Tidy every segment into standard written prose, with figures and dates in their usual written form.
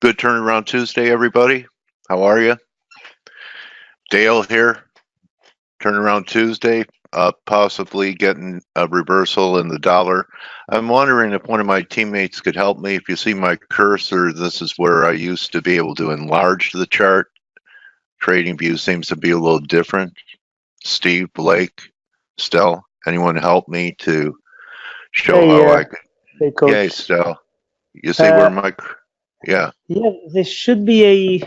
Good turnaround Tuesday, everybody. How are you? Dale here. Turnaround Tuesday, possibly getting a reversal in the dollar. I'm wondering if one of my teammates could help me. If you see my cursor, this is where I used to be able to enlarge the chart. Trading view seems to be a little different. Steve, Blake, Stell, anyone help me to show how I could? Hey, Coach. Yay, Stell. You see where my... Yeah. Yeah, there should be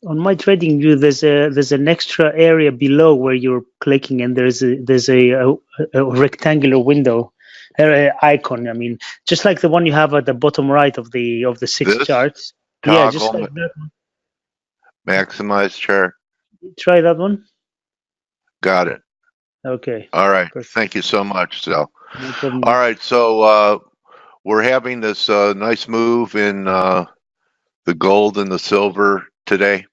on my trading view. There's an extra area below where you're clicking, and there's a rectangular window icon. I mean, just like the one you have at the bottom right of the six charts. Toggle, yeah, just like that one. Maximize chart. Try that one. Got it. Okay. All right. Perfect. Thank you so much, Sal. No problem. All right. So we're having this nice move in the gold and the silver today.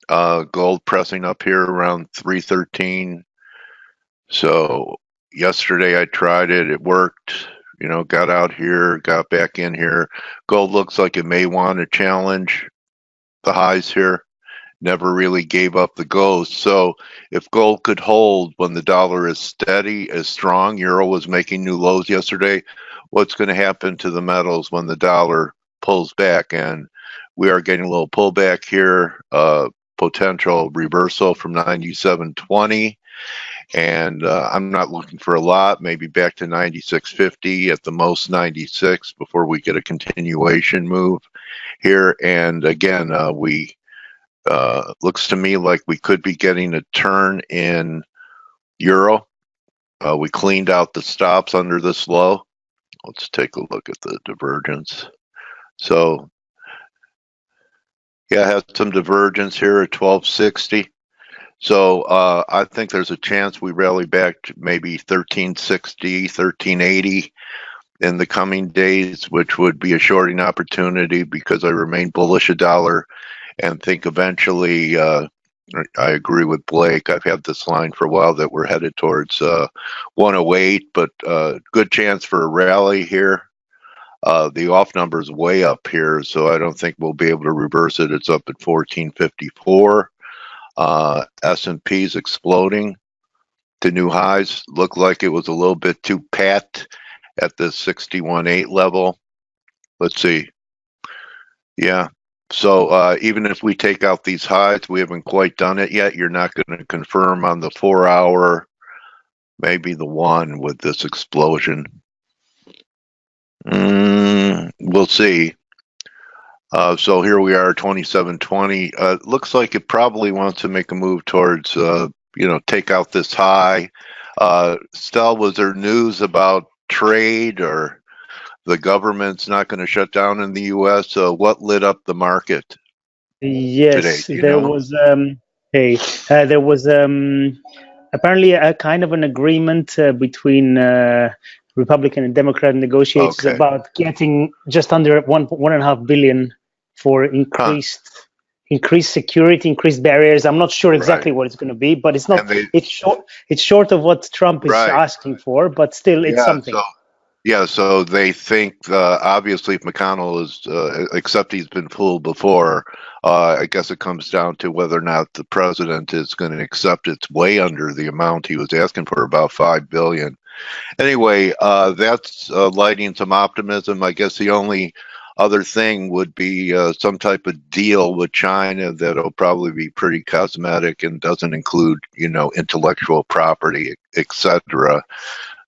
Gold pressing up here around 313. So yesterday I tried it. It worked. You know, got out here, got back in here. Gold looks like it may want to challenge the highs here. Never really gave up the ghost. So if gold could hold when the dollar is steady, is strong, euro was making new lows yesterday, what's going to happen to the metals when the dollar pulls back? And we are getting a little pullback here, potential reversal from 97.20. And I'm not looking for a lot, maybe back to 96.50, at the most 96 before we get a continuation move here. And again, looks to me like we could be getting a turn in euro. We cleaned out the stops under this low. Let's take a look at the divergence. So, yeah, I had some divergence here at 1260. So I think there's a chance we rally back to maybe 1360, 1380 in the coming days, which would be a shorting opportunity because I remain bullish a dollar. And think eventually, I agree with Blake. I've had this line for a while that we're headed towards 108, but good chance for a rally here. The off number is way up here, so I don't think we'll be able to reverse it. It's up at 1454. S&P's exploding to new highs. Looked like it was a little bit too pat at the 61.8 level. Let's see. Yeah. So even if we take out these highs, we haven't quite done it yet. You're not going to confirm on the 4 hour, maybe the 1 with this explosion. We'll see. So here we are, 2720. Looks like it probably wants to make a move towards, take out this high. Stell, was there news about trade or the government's not going to shut down in the U.S.? What lit up the market? Yes, today, there was. There was apparently a kind of an agreement between Republican and Democrat negotiators about getting just under 1.5 billion for increased security, increased barriers. I'm not sure exactly what it's going to be, but it's not. It's short of what Trump is asking for, but still, it's something. So they think, obviously, if McConnell is, except he's been fooled before, I guess it comes down to whether or not the president is going to accept it's way under the amount he was asking for, about $5 billion. Anyway, that's lighting some optimism. I guess the only other thing would be some type of deal with China that'll probably be pretty cosmetic and doesn't include, intellectual property, etc.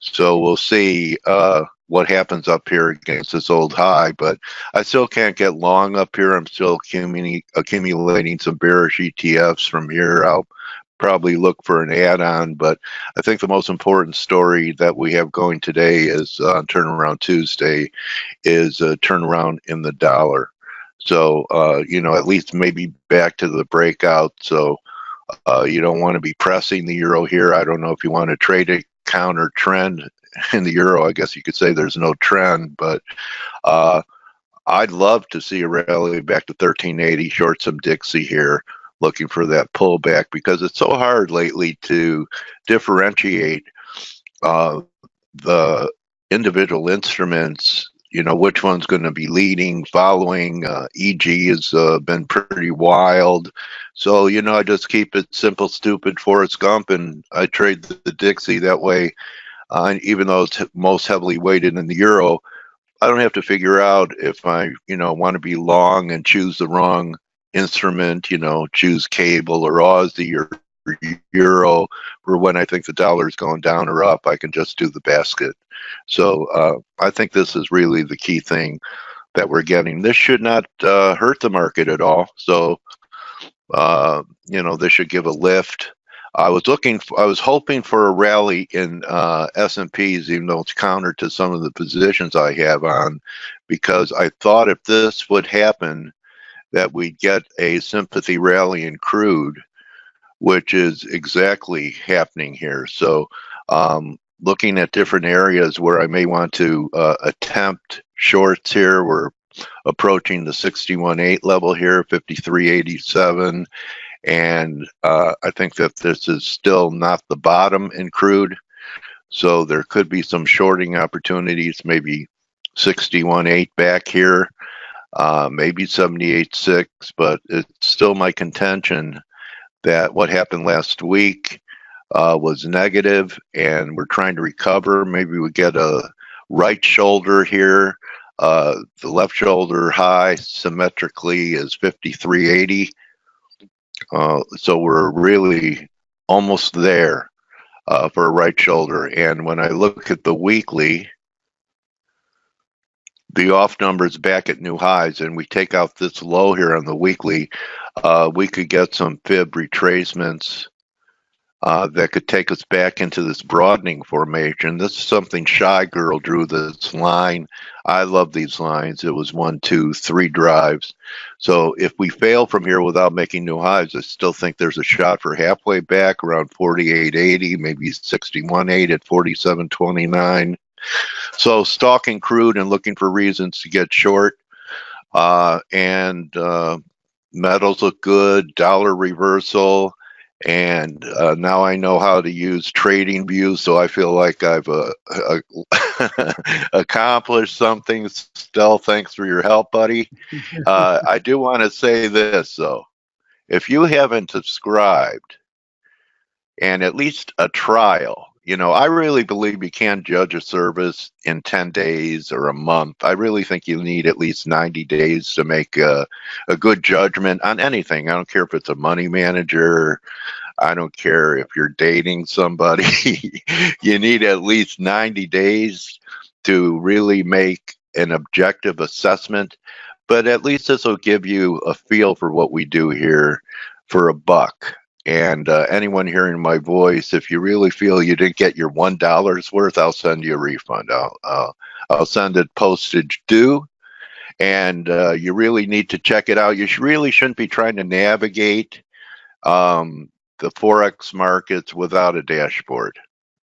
So we'll see what happens up here against this old high, but I still can't get long up here. I'm still accumulating some bearish ETFs from here. I'll probably look for an add-on, but I think the most important story that we have going today is on Turnaround Tuesday is a turnaround in the dollar. So, at least maybe back to the breakout. So you don't want to be pressing the euro here. I don't know if you want to trade it counter trend in the euro. I guess you could say there's no trend, but I'd love to see a rally back to 1380, short some Dixie here, looking for that pullback, because it's so hard lately to differentiate the individual instruments you know, which one's going to be leading, following. EG has been pretty wild. So, you know, I just keep it simple, stupid, Forrest Gump, and I trade the Dixie that way. Even though it's most heavily weighted in the euro, I don't have to figure out if I, you know, want to be long and choose the wrong instrument, you know, choose cable or Aussie or euro, or when I think the dollar is going down or up, I can just do the basket. So I think this is really the key thing that we're getting. This should not hurt the market at all. So, you know, this should give a lift. I was hoping for a rally in S&Ps, even though it's counter to some of the positions I have on, because I thought if this would happen, that we'd get a sympathy rally in crude, which is exactly happening here. So, looking at different areas where I may want to attempt shorts here, we're approaching the 61.8 level here, 53.87. And I think that this is still not the bottom in crude. So there could be some shorting opportunities, maybe 61.8 back here, maybe 78.6, but it's still my contention that what happened last week was negative, and we're trying to recover. Maybe we get a right shoulder here. The left shoulder high symmetrically is 53.80. So we're really almost there for a right shoulder. And when I look at the weekly, the off numbers back at new highs, and we take out this low here on the weekly, we could get some fib retracements that could take us back into this broadening formation. This is something Shy Girl drew this line. I love these lines. It was 1, 2, 3 drives. So if we fail from here without making new highs, I still think there's a shot for halfway back around 48.80, maybe 61.8 at 47.29. So stalking crude and looking for reasons to get short. Metals look good, dollar reversal. And now I know how to use trading views, so I feel like I've accomplished something. Still, thanks for your help, buddy. I do want to say this, though. If you haven't subscribed, and at least a trial, you know, I really believe you can't judge a service in 10 days or a month. I really think you need at least 90 days to make a good judgment on anything. I don't care if it's a money manager. I don't care if you're dating somebody. You need at least 90 days to really make an objective assessment. But at least this will give you a feel for what we do here for $1. And anyone hearing my voice, if you really feel you didn't get your $1 worth, I'll send you a refund. I'll send it postage due. And you really need to check it out. You really shouldn't be trying to navigate the Forex markets without a dashboard.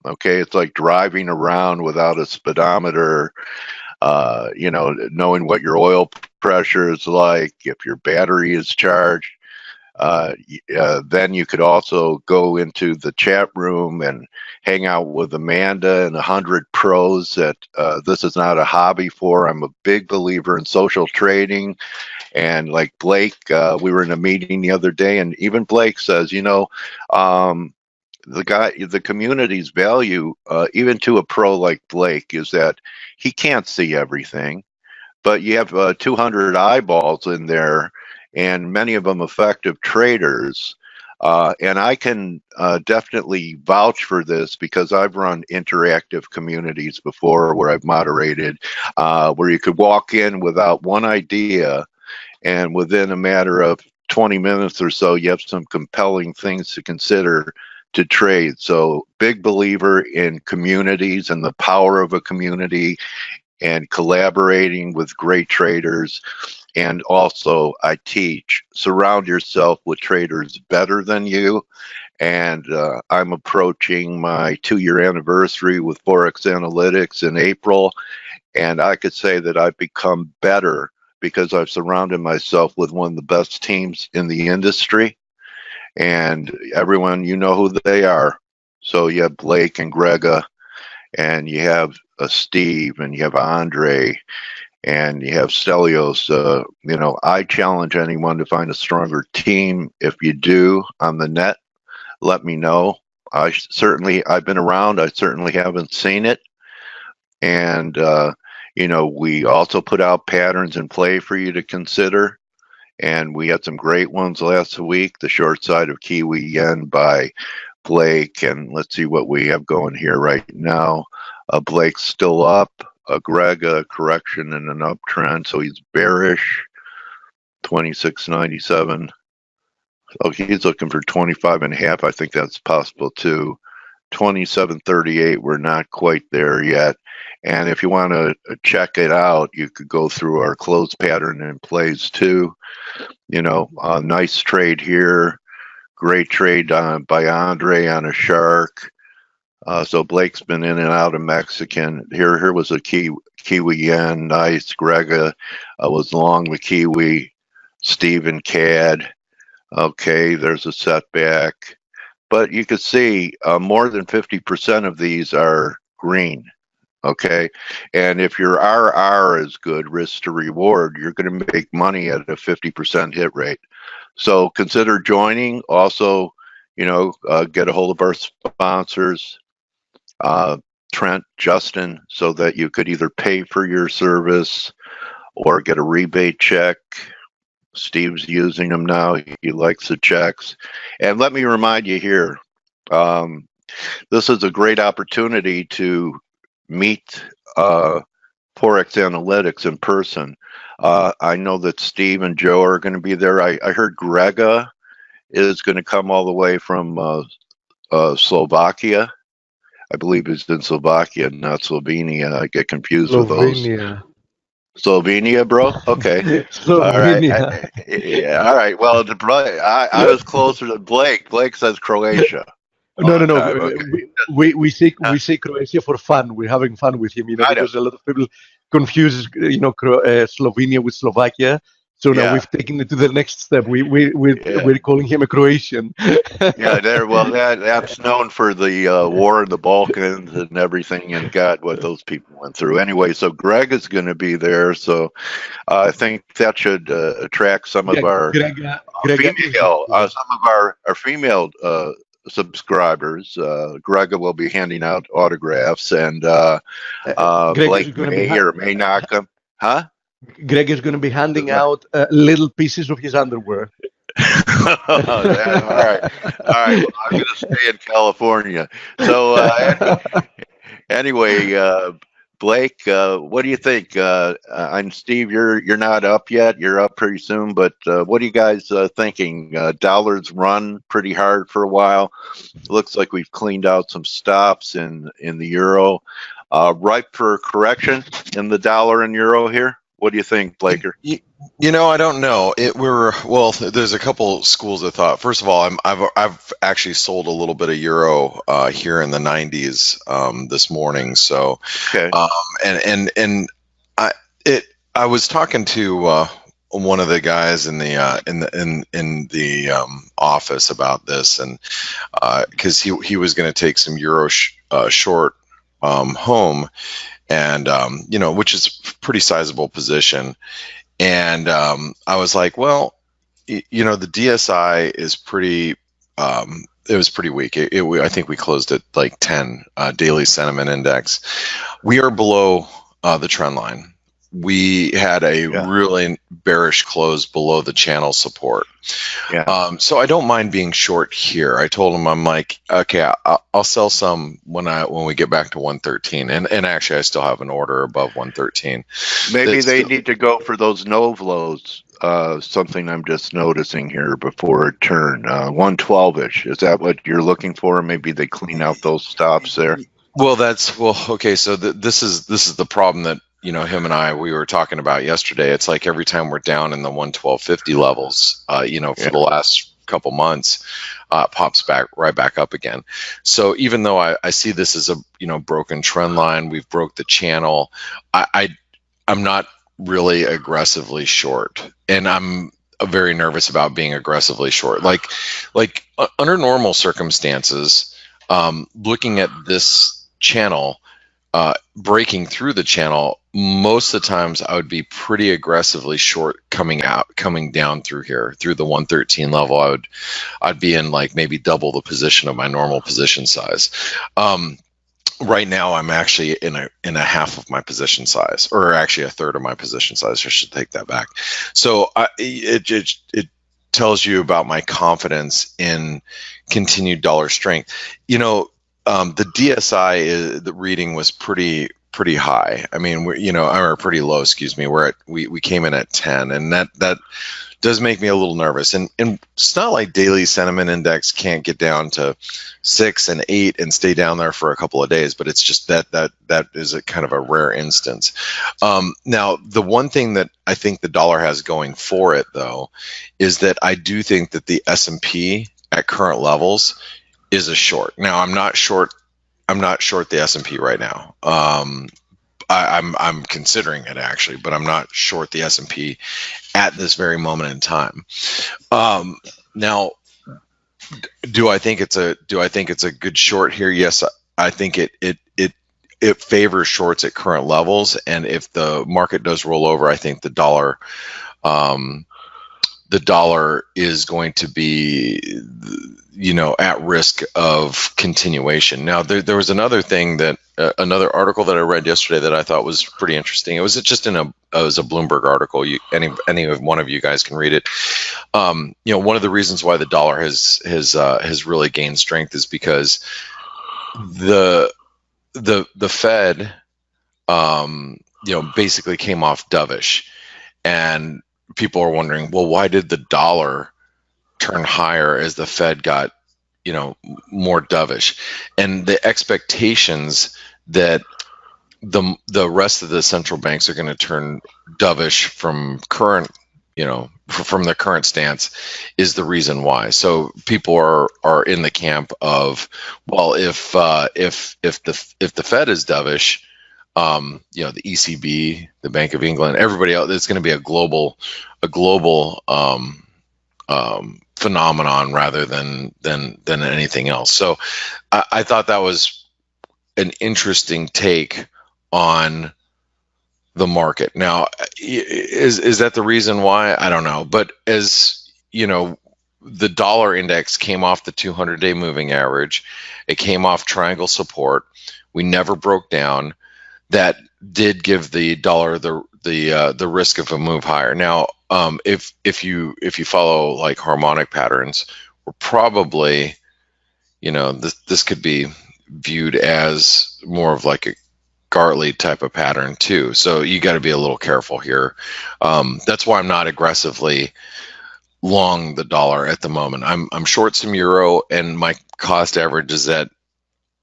Okay, it's like driving around without a speedometer, you know, knowing what your oil pressure is like, if your battery is charged. Then you could also go into the chat room and hang out with Amanda and 100 pros that this is not a hobby for. I'm a big believer in social trading. And like Blake, we were in a meeting the other day, and even Blake says, you know, the community's value, even to a pro like Blake, is that he can't see everything, but you have 200 eyeballs in there, and many of them effective traders. And I can definitely vouch for this because I've run interactive communities before where I've moderated, where you could walk in without one idea, and within a matter of 20 minutes or so, you have some compelling things to consider to trade. So big believer in communities and the power of a community and collaborating with great traders. And also I teach, surround yourself with traders better than you. And I'm approaching my 2-year anniversary with ForexAnalytix in April. And I could say that I've become better because I've surrounded myself with one of the best teams in the industry. And everyone, you know who they are. So you have Blake and Grega, and you have Steve, and you have Andre, and you have Stelios. You know, I challenge anyone to find a stronger team. If you do on the net, let me know. I've been around. I certainly haven't seen it. And, you know, we also put out patterns in play for you to consider. And we had some great ones last week. The short side of Kiwi Yen by Blake. And let's see what we have going here right now. Blake's still up. Greg, a correction and an uptrend. So he's bearish. 26.97. Oh, he's looking for 25.5. I think that's possible too. 27.38. We're not quite there yet. And if you want to check it out, you could go through our close pattern and plays too. You know, nice trade here. Great trade by Andre on a shark. So Blake's been in and out of Mexican. Here was a Kiwi Yen. Nice. Greg was long the Kiwi. Stephen CAD. Okay, there's a setback. But you can see more than 50% of these are green. Okay, and if your RR is good, risk to reward, you're going to make money at a 50% hit rate. So consider joining. Also, you know, get a hold of our sponsors, Trent, Justin, so that you could either pay for your service or get a rebate check. Steve's using them now. He likes the checks. And let me remind you here, this is a great opportunity to meet ForexAnalytix in person. I know that Steve and Joe are going to be there. I heard Grega is going to come all the way from Slovakia. I believe he's in Slovakia, not Slovenia. I get confused with those. Slovenia, bro? Okay. Slovenia. All right. Yeah, all right. Well, I was closer to Blake. Blake says Croatia. No. Okay. We say Croatia for fun. We're having fun with him, you know, because a lot of people confuse, you know, Slovenia with Slovakia. So now we've taken it to the next step. We're calling him a Croatian. That's known for the war in the Balkans and everything, and God, what those people went through. Anyway, so Greg is going to be there. So I think that should attract some of our female subscribers. Greg will be handing out autographs, and Blake may or may not come. Huh? Greg is going to be handing out little pieces of his underwear. All right. Well, I'm going to stay in California. So anyway, Blake, what do you think? I'm Steve. You're not up yet. You're up pretty soon. But what are you guys thinking? Dollar's run pretty hard for a while. Looks like we've cleaned out some stops in the euro. Ripe for correction in the dollar and euro here. What do you think, Blaker? You know, I don't know. There's a couple schools of thought. First of all, I've actually sold a little bit of euro here in the 90s this morning. So, okay. I was talking to one of the guys in the office about this, and because he was going to take some euro short home. And, you know, which is a pretty sizable position. And I was like, well, you know, the DSI is pretty, it was pretty weak. I think we closed at like 10 daily sentiment index. We are below the trend line. We had a really bearish close below the channel support. So I don't mind being short here. I told him, I'm like, okay, I'll sell some when we get back to 113. And actually, I still have an order above 113. Maybe they need to go for those Novlos. Something I'm just noticing here before a turn. 112-ish. Is that what you're looking for? Maybe they clean out those stops there. Well, okay. So this is the problem that, you know, him and we were talking about yesterday. It's like every time we're down in the 112.50 levels, you know, for the last couple months, pops right back up again. So even though I see this as a, you know, broken trend line, we've broke the channel, I'm not really aggressively short, and I'm very nervous about being aggressively short. Like under normal circumstances, looking at this channel, breaking through the channel, most of the times I would be pretty aggressively short coming down through here, through the 113 level. I'd be in like maybe double the position of my normal position size. Right now, I'm actually in a half of my position size, or actually a third of my position size. I should take that back. So it tells you about my confidence in continued dollar strength. You know, the DSI the reading was pretty high. I mean, or pretty low. Excuse me. We came in at 10, and that does make me a little nervous. And it's not like daily sentiment index can't get down to 6 and 8 and stay down there for a couple of days, but it's just that is a kind of a rare instance. Now, the one thing that I think the dollar has going for it, though, is that I do think that the S&P at current levels is a short. Now, I'm not short the S&P right now. I'm considering it actually, but I'm not short the S&P at this very moment in time. Now, do I think it's a good short here? Yes, I think it favors shorts at current levels, and if the market does roll over, I think the dollar is going to be, at risk of continuation. Now, there was another thing that another article that I read yesterday that I thought was pretty interesting. It was just it was a Bloomberg article. Any one of you guys can read it. One of the reasons why the dollar has really gained strength is because the Fed, basically came off dovish, and people are wondering, well, why did the dollar turn higher as the Fed got, more dovish? And the expectations that the rest of the central banks are going to turn dovish from current, from their current stance is the reason why. So people are in the camp of, well, if the Fed is dovish, the ECB, the Bank of England, everybody else, it's going to be a global phenomenon rather than anything else. So I thought that was an interesting take on the market. Now, is that the reason why? I don't know. But as the dollar index came off the 200-day moving average, it came off triangle support. We never broke down. That did give the dollar the risk of a move higher. Now, if you follow like harmonic patterns, we're probably, this could be viewed as more of like a Gartley type of pattern too. So you got to be a little careful here. That's why I'm not aggressively long the dollar at the moment. I'm short some euro, and my cost average is at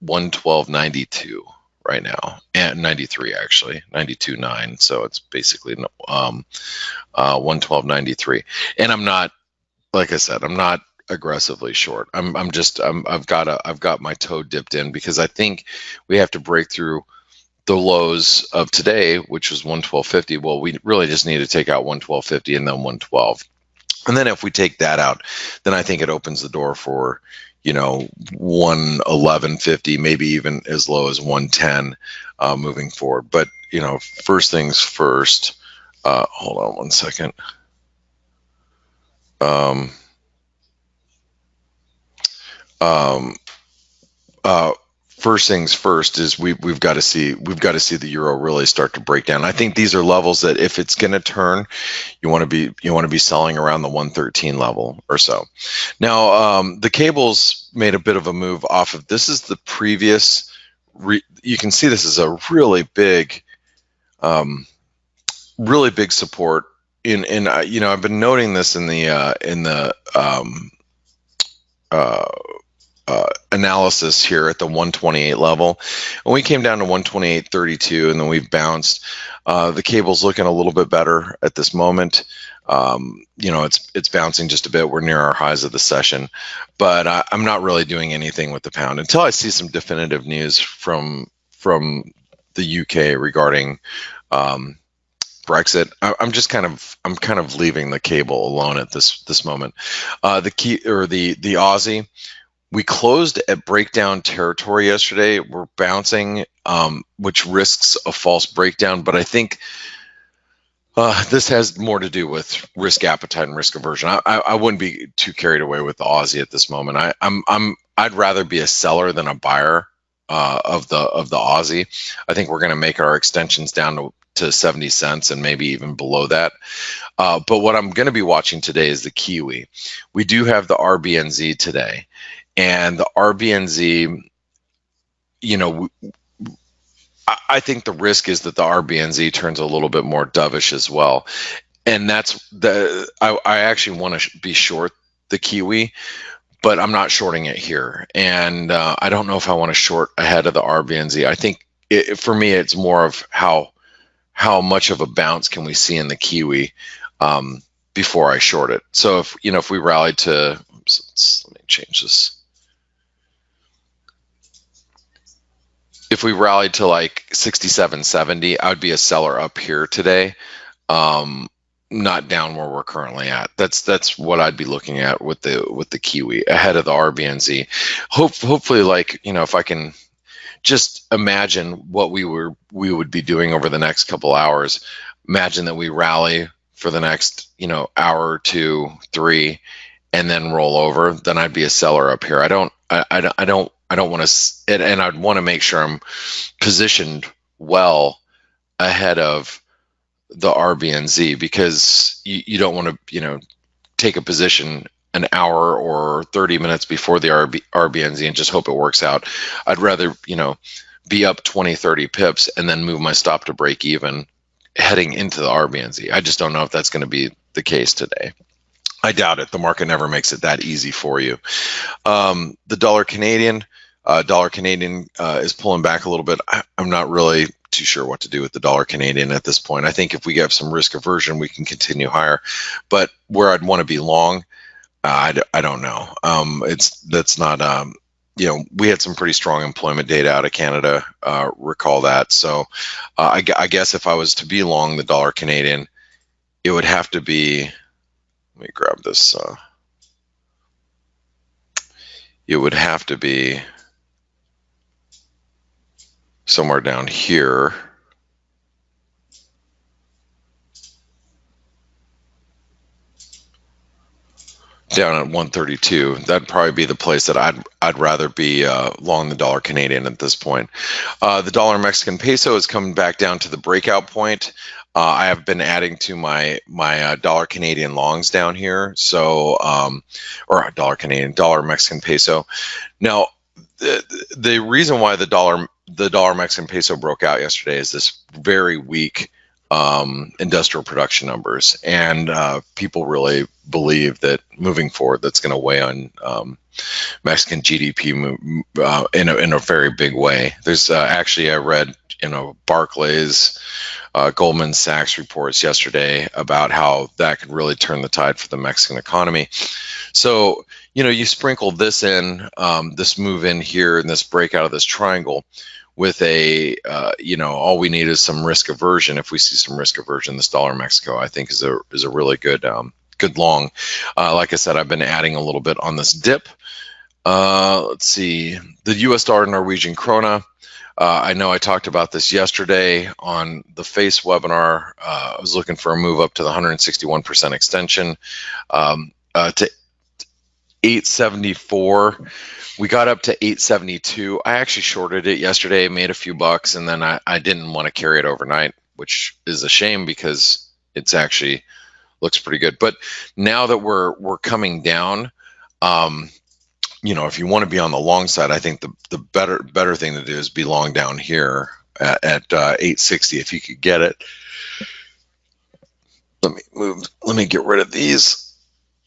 112.92 right now, and 93 actually, 92.9. So it's basically 112.93. And I'm not, like I said, I'm not aggressively short. I've got my toe dipped in because I think we have to break through the lows of today, which was 112.50. Well, we really just need to take out 112.50 and then 112. And then if we take that out, then I think it opens the door for 111.50, maybe even as low as 110 moving forward. But first things first. Hold on one second. First things first is we've got to see the euro really start to break down. I think these are levels that if it's going to turn, you want to be selling around the 113 level or so. Now the cables made a bit of a move off of this. Is the previous. You can see this is a really big support. I've been noting this in the analysis here at the 128 level, and we came down to 128.32, and then we've bounced. The cable's looking a little bit better at this moment. It's bouncing just a bit. We're near our highs of the session, but I'm not really doing anything with the pound until I see some definitive news from the UK regarding Brexit. I'm kind of leaving the cable alone at this moment. The Aussie. We closed at breakdown territory yesterday. We're bouncing which risks a false breakdown. But I think this has more to do with risk appetite and risk aversion. I wouldn't be too carried away with the Aussie at this moment. I'd rather be a seller than a buyer of the Aussie. I think we're going to make our extensions down to 70 cents and maybe even below that. But what I'm going to be watching today is the Kiwi. We do have the RBNZ today, and the RBNZ, you know, I think the risk is that the RBNZ turns a little bit more dovish as well. And that's I actually want to be short the Kiwi, but I'm not shorting it here. And I don't know if I want to short ahead of the RBNZ. I think for me, it's more of how much of a bounce can we see in the Kiwi before I short it. So if we rallied to, let me change this. If we rallied to like 67.70, I would be a seller up here today, not down where we're currently at. That's what I'd be looking at with the Kiwi ahead of the RBNZ. Hopefully, like, if I can just imagine what we would be doing over the next couple hours. Imagine that we rally for the next hour or 2, 3, and then roll over. Then I'd be a seller up here. I don't want to, and I'd want to make sure I'm positioned well ahead of the RBNZ, because you don't want to, take a position an hour or 30 minutes before the RBNZ and just hope it works out. I'd rather, be up 20, 30 pips and then move my stop to break even heading into the RBNZ. I just don't know if that's going to be the case today. I doubt it. The market never makes it that easy for you. The dollar Canadian is pulling back a little bit. I'm not really too sure what to do with the dollar Canadian at this point. I think if we get some risk aversion, we can continue higher. But where I'd want to be long, I don't know. That's not. We had some pretty strong employment data out of Canada. Recall that. So I guess if I was to be long the dollar Canadian, it would have to be. Let me grab this. It would have to be somewhere down here. Down at 132. That'd probably be the place that I'd rather be long the dollar Canadian at this point. The dollar Mexican peso is coming back down to the breakout point. I have been adding to my dollar Canadian longs down here, so or dollar Mexican peso. Now, the reason why the dollar Mexican peso broke out yesterday is this very weak industrial production numbers, and people really believe that moving forward, that's going to weigh on Mexican GDP in a very big way. There's actually, I read Barclays, Goldman Sachs reports yesterday about how that could really turn the tide for the Mexican economy. So you sprinkle this in, this move in here, and this breakout of this triangle with a all we need is some risk aversion. If we see some risk aversion, this dollar Mexico, I think, is a really good long. Like I said, I've been adding a little bit on this dip. Let's see, the US dollar Norwegian krona. I know I talked about this yesterday on the FACE webinar. I was looking for a move up to the 161% extension to 874. We got up to 872. I actually shorted it yesterday, made a few bucks, and then I didn't want to carry it overnight, which is a shame because it's actually looks pretty good. But now that we're coming down, if you want to be on the long side, I think the better thing to do is be long down here at 860 if you could get it. Let me get rid of these.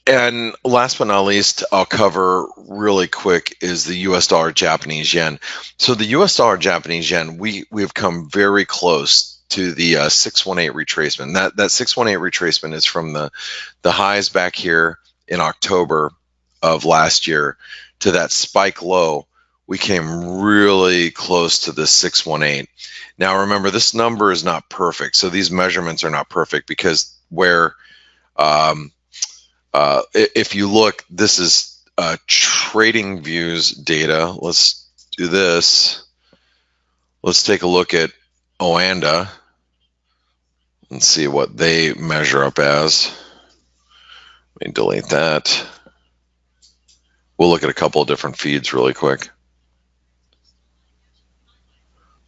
And last but not least, I'll cover really quick is the US dollar Japanese yen. So the US dollar Japanese yen, we've come very close to the 618 retracement. That 618 retracement is from the highs back here in October of last year to that spike low. We came really close to the 618. Now remember, this number is not perfect. So these measurements are not perfect because where if you look, this is trading views data. Let's do this. let's take a look at Oanda and see what they measure up as. Let me delete that. We'll look at a couple of different feeds really quick.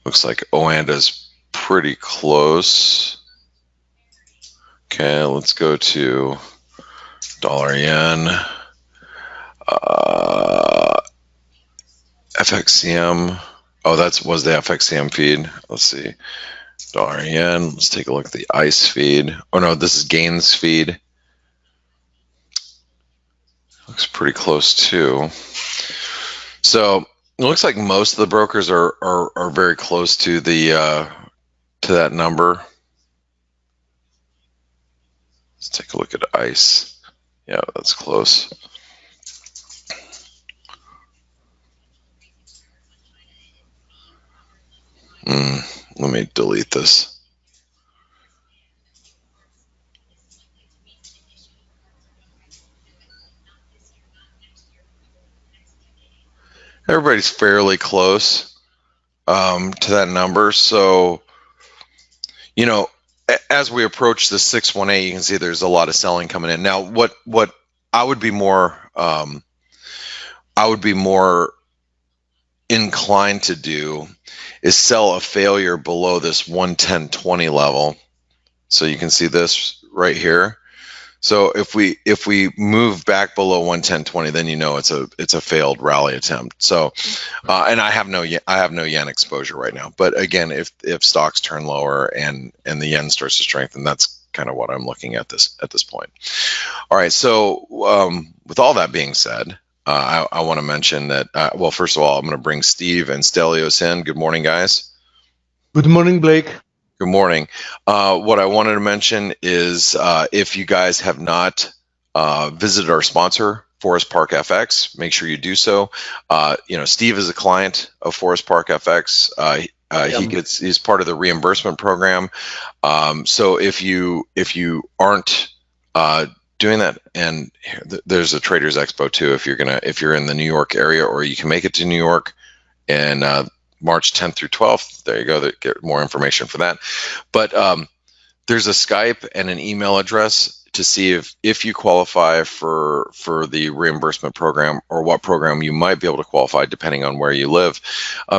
Looks like Oanda's pretty close. Okay, let's go to dollar yen, FXCM. Oh, was the FXCM feed. Let's see, dollar yen. Let's take a look at the ICE feed. Oh no, this is Gains feed. Looks pretty close too. So it looks like most of the brokers are very close to the to that number. Let's take a look at ICE. Yeah, that's close. Let me delete this. Everybody's fairly close to that number. So, you know, as we approach the 618, you can see there's a lot of selling coming in. Now, what I would be more inclined to do is sell a failure below this 110.20 level. So you can see this right here. So if we move back below 110.20, then you know it's a failed rally attempt. So, and I have no yen exposure right now. But again, if stocks turn lower and the yen starts to strengthen, that's kind of what I'm looking at this point. All right. So with all that being said, I want to mention that well, first of all, I'm going to bring Steve and Stelios in. Good morning, guys. Good morning, Blake. Good morning. What I wanted to mention is if you guys have not visited our sponsor, Forest Park FX, make sure you do so. You know, Steve is a client of Forest Park FX. He's part of the reimbursement program. So if you aren't doing that, and there's a Traders Expo too, if you're in the New York area, or you can make it to New York and March 10th through 12th. There you go. Get more information for that. But there's a Skype and an email address to see if you qualify for the reimbursement program, or what program you might be able to qualify depending on where you live.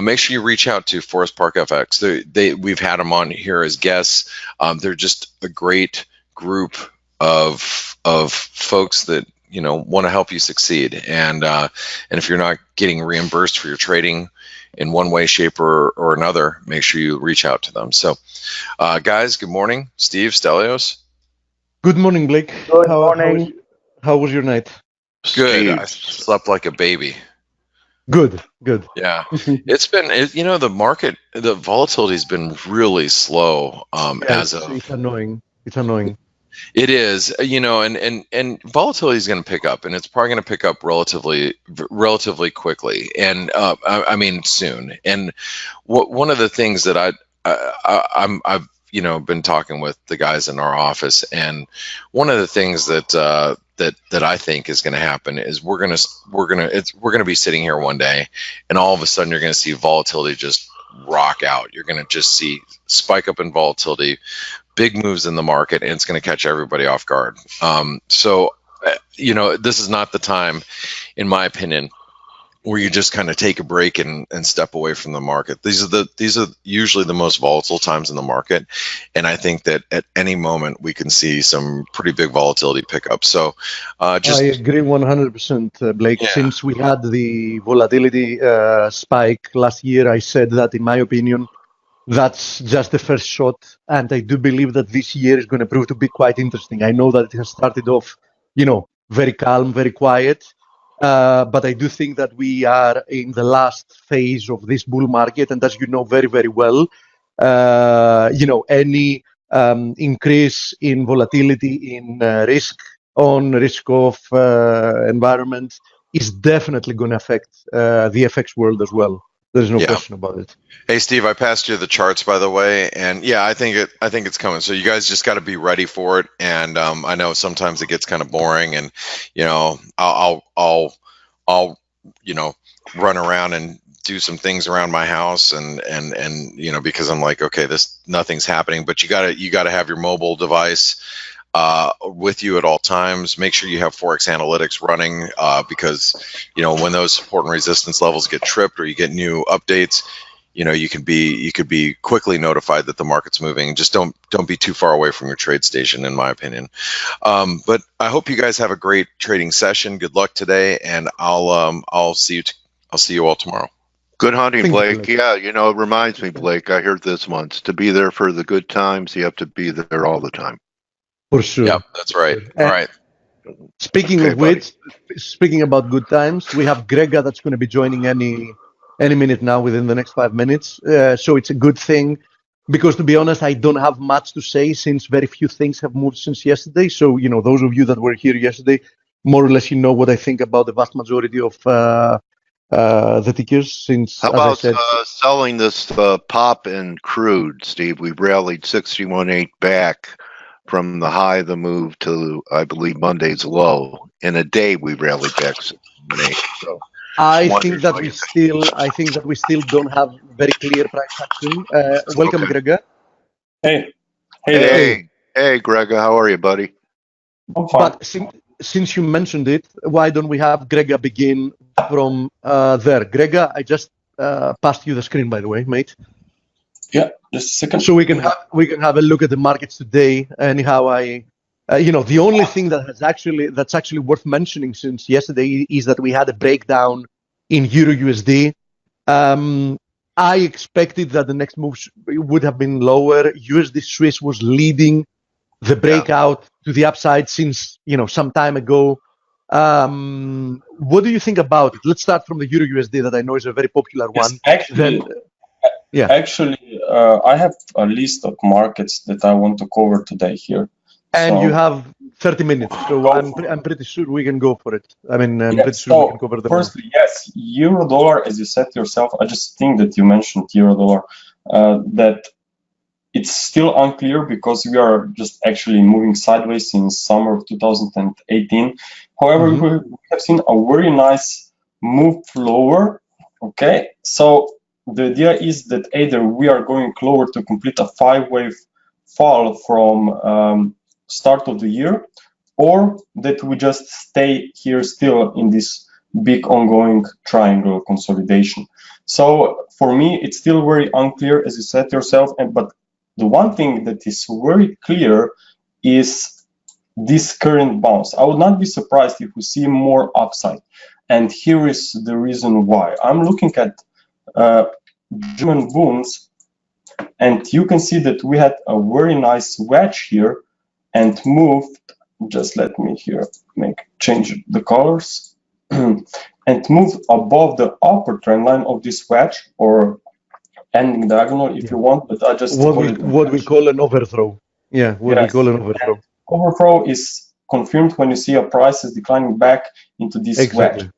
Make sure you reach out to Forest Park FX. We've had them on here as guests. They're just a great group of folks that want to help you succeed. And if you're not getting reimbursed for your trading in one way, shape, or another, make sure you reach out to them. So, guys, good morning. Steve, Stelios. Good morning, Blake. Good morning. How was your night? Good. I slept like a baby. Good. Yeah. The market, the volatility has been really slow It's annoying. It is, and volatility is going to pick up, and it's probably going to pick up relatively quickly, and I mean soon. And one of the things that I've been talking with the guys in our office, and one of the things that I think is going to happen is we're going to be sitting here one day, and all of a sudden you're going to see volatility just rock out. You're going to just see spike up in volatility, big moves in the market, and it's going to catch everybody off guard. So this is not the time, in my opinion, where you just kind of take a break and step away from the market. These are usually the most volatile times in the market, and I think that at any moment we can see some pretty big volatility pick up. So I agree 100%, Blake. Yeah. Since we had the volatility spike last year, I said that, in my opinion, that's just the first shot, and I do believe that this year is going to prove to be quite interesting. I know that it has started off, very calm, very quiet, but I do think that we are in the last phase of this bull market, and as you know very, very well, any increase in volatility in risk of environment is definitely going to affect the FX world as well. There's no question about it. Hey, Steve, I passed you the charts, by the way, and yeah, I think it's coming. So you guys just got to be ready for it. And I know sometimes it gets kind of boring, and I'll run around and do some things around my house, and you know, because I'm like, okay, nothing's happening, but you gotta have your mobile device with you at all times. Make sure you have ForexAnalytix running, because you know, when those support and resistance levels get tripped or you get new updates, you know, you could be quickly notified that the market's moving. Just don't be too far away from your trade station, in my opinion. But I hope you guys have a great trading session. Good luck today, and I'll see you all tomorrow. Good hunting, Blake. Yeah, you know, it reminds me, Blake, I heard this once. To be there for the good times, you have to be there all the time. For sure. Yep, that's right. All right. Speaking of which, speaking about good times, we have Grega that's going to be joining any minute now, within the next 5 minutes. So it's a good thing, because to be honest, I don't have much to say since very few things have moved since yesterday. So, you know, those of you that were here yesterday, more or less, you know what I think about the vast majority of the tickers. Since, how about selling this pop in crude, Steve? We rallied 61.8 back from the high of the move to, I believe, Monday's low. In a day, we rallied back 61.8. So I think that we still don't have very clear price action. Welcome, okay. Grega. Hey, Grega. How are you, buddy? I'm fine. But since you mentioned it, why don't we have Grega begin from there? Grega, I just passed you the screen, by the way, mate. Yeah, just a second. So we can have a look at the markets today. Anyhow, you know, the only thing that's actually worth mentioning since yesterday is that we had a breakdown in Euro USD. I expected that the next move would have been lower. USD Swiss was leading the breakout to the upside since, you know, some time ago. What do you think about it? Let's start from the Euro USD, that I know is a very popular one. Actually, I have a list of markets that I want to cover today here. And you have 30 minits, so I'm pretty sure we can go for it. I mean, I'm pretty sure we can cover the. Firstly, yes, euro dollar, as you said yourself, I just think that you mentioned euro dollar, that it's still unclear because we are just actually moving sideways since summer of 2018. However, we have seen a very nice move lower. Okay, so the idea is that either we are going lower to complete a 5-wave fall from start of the year, or that we just stay here still in this big ongoing triangle consolidation. So for me, it's still very unclear, as you said yourself. But the one thing that is very clear is this current bounce. I would not be surprised if we see more upside. And here is the reason why. I'm looking at German bonds, and you can see that we had a very nice wedge here and moved, just let me here change the colors, and moved above the upper trend line of this wedge, or ending diagonal if you want, but I just what we call an overthrow. Yeah, we call an overthrow. And overthrow is confirmed when you see a price is declining back into this wedge.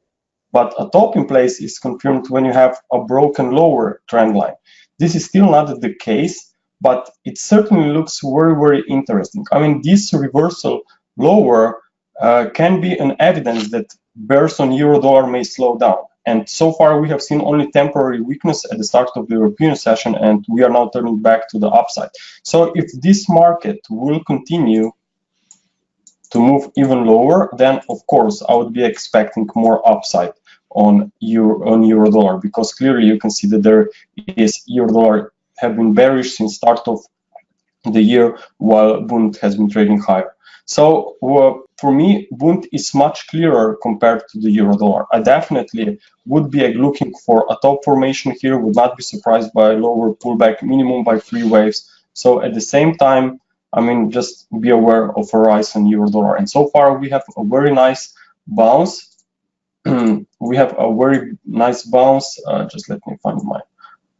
But a top in place is confirmed when you have a broken lower trend line. This is still not the case, but it certainly looks very, very interesting. I mean, this reversal lower can be an evidence that bears on euro dollar may slow down. And so far, we have seen only temporary weakness at the start of the European session, and we are now turning back to the upside. So if this market will continue to move even lower, then of course I would be expecting more upside on euro dollar, because clearly you can see that there is euro dollar have been bearish since start of the year, while Bund has been trading higher. So for me, Bund is much clearer compared to the euro dollar. I definitely would be looking for a top formation here, would not be surprised by lower pullback, minimum by 3 waves. So at the same time, I mean, just be aware of a rise in euro dollar. And so far we have a very nice bounce. We have a very nice bounce. Just let me find my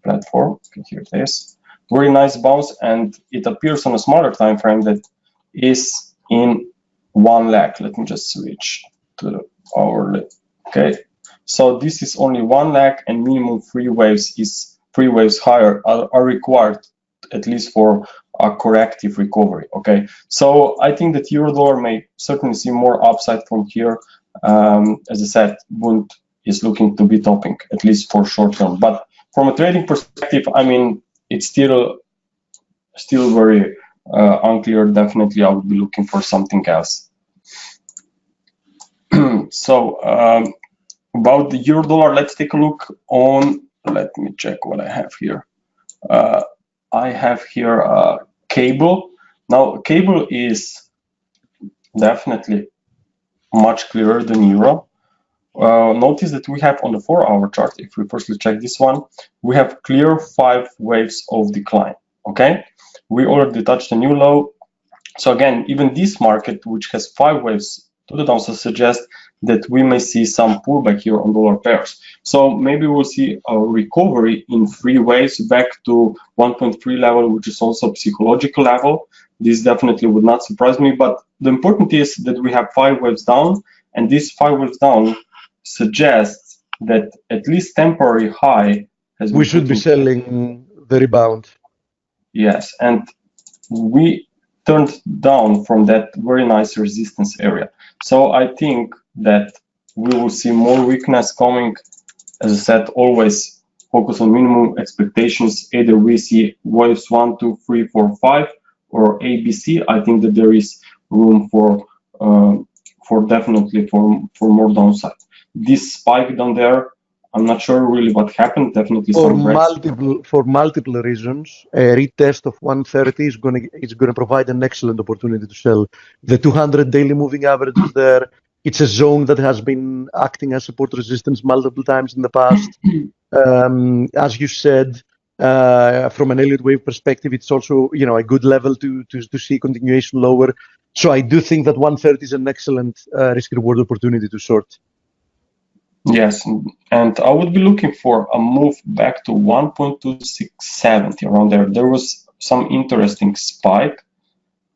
platform. Okay, here it is. Very nice bounce, and it appears on a smaller time frame that is in 1 leg. Let me just switch to the hourly. Okay, so this is only 1 leg, and minimum 3 waves higher are required, at least for a corrective recovery. Okay, so I think that euro dollar may certainly see more upside from here. As I said, Bund is looking to be topping, at least for short term. But from a trading perspective, I mean, it's still very unclear. Definitely, I would be looking for something else. So about the euro dollar, let's take a look on. Let me check what I have here. I have here cable. Now, cable is definitely much clearer than euro. Notice that we have on the 4-hour chart, if we firstly check this one, we have clear 5 waves of decline. Okay, we already touched a new low. So again, even this market, which has 5 waves to the downside, suggests that we may see some pullback here on dollar pairs. So maybe we'll see a recovery in 3 waves back to 1.3 level, which is also a psychological level. This definitely would not surprise me, but the important is that we have 5 waves down, and this 5 waves down suggests that at least temporary high has been. We should be selling the rebound. Yes, and we turned down from that very nice resistance area. So I think that we will see more weakness coming. As I said, always focus on minimum expectations. Either we see waves 1, 2, 3, 4, 5 or ABC. I think that there is room for definitely for more downside. This spike down there, I'm not sure really what happened. Definitely for multiple reasons. A retest of 130 is going to provide an excellent opportunity to sell. The 200 daily moving average is there. It's a zone that has been acting as support resistance multiple times in the past. As you said, from an Elliott wave perspective, it's also a good level to see continuation lower. So I do think that 130 is an excellent risk-reward opportunity to short. Yes, and I would be looking for a move back to 1.2670 around there. There was some interesting spike.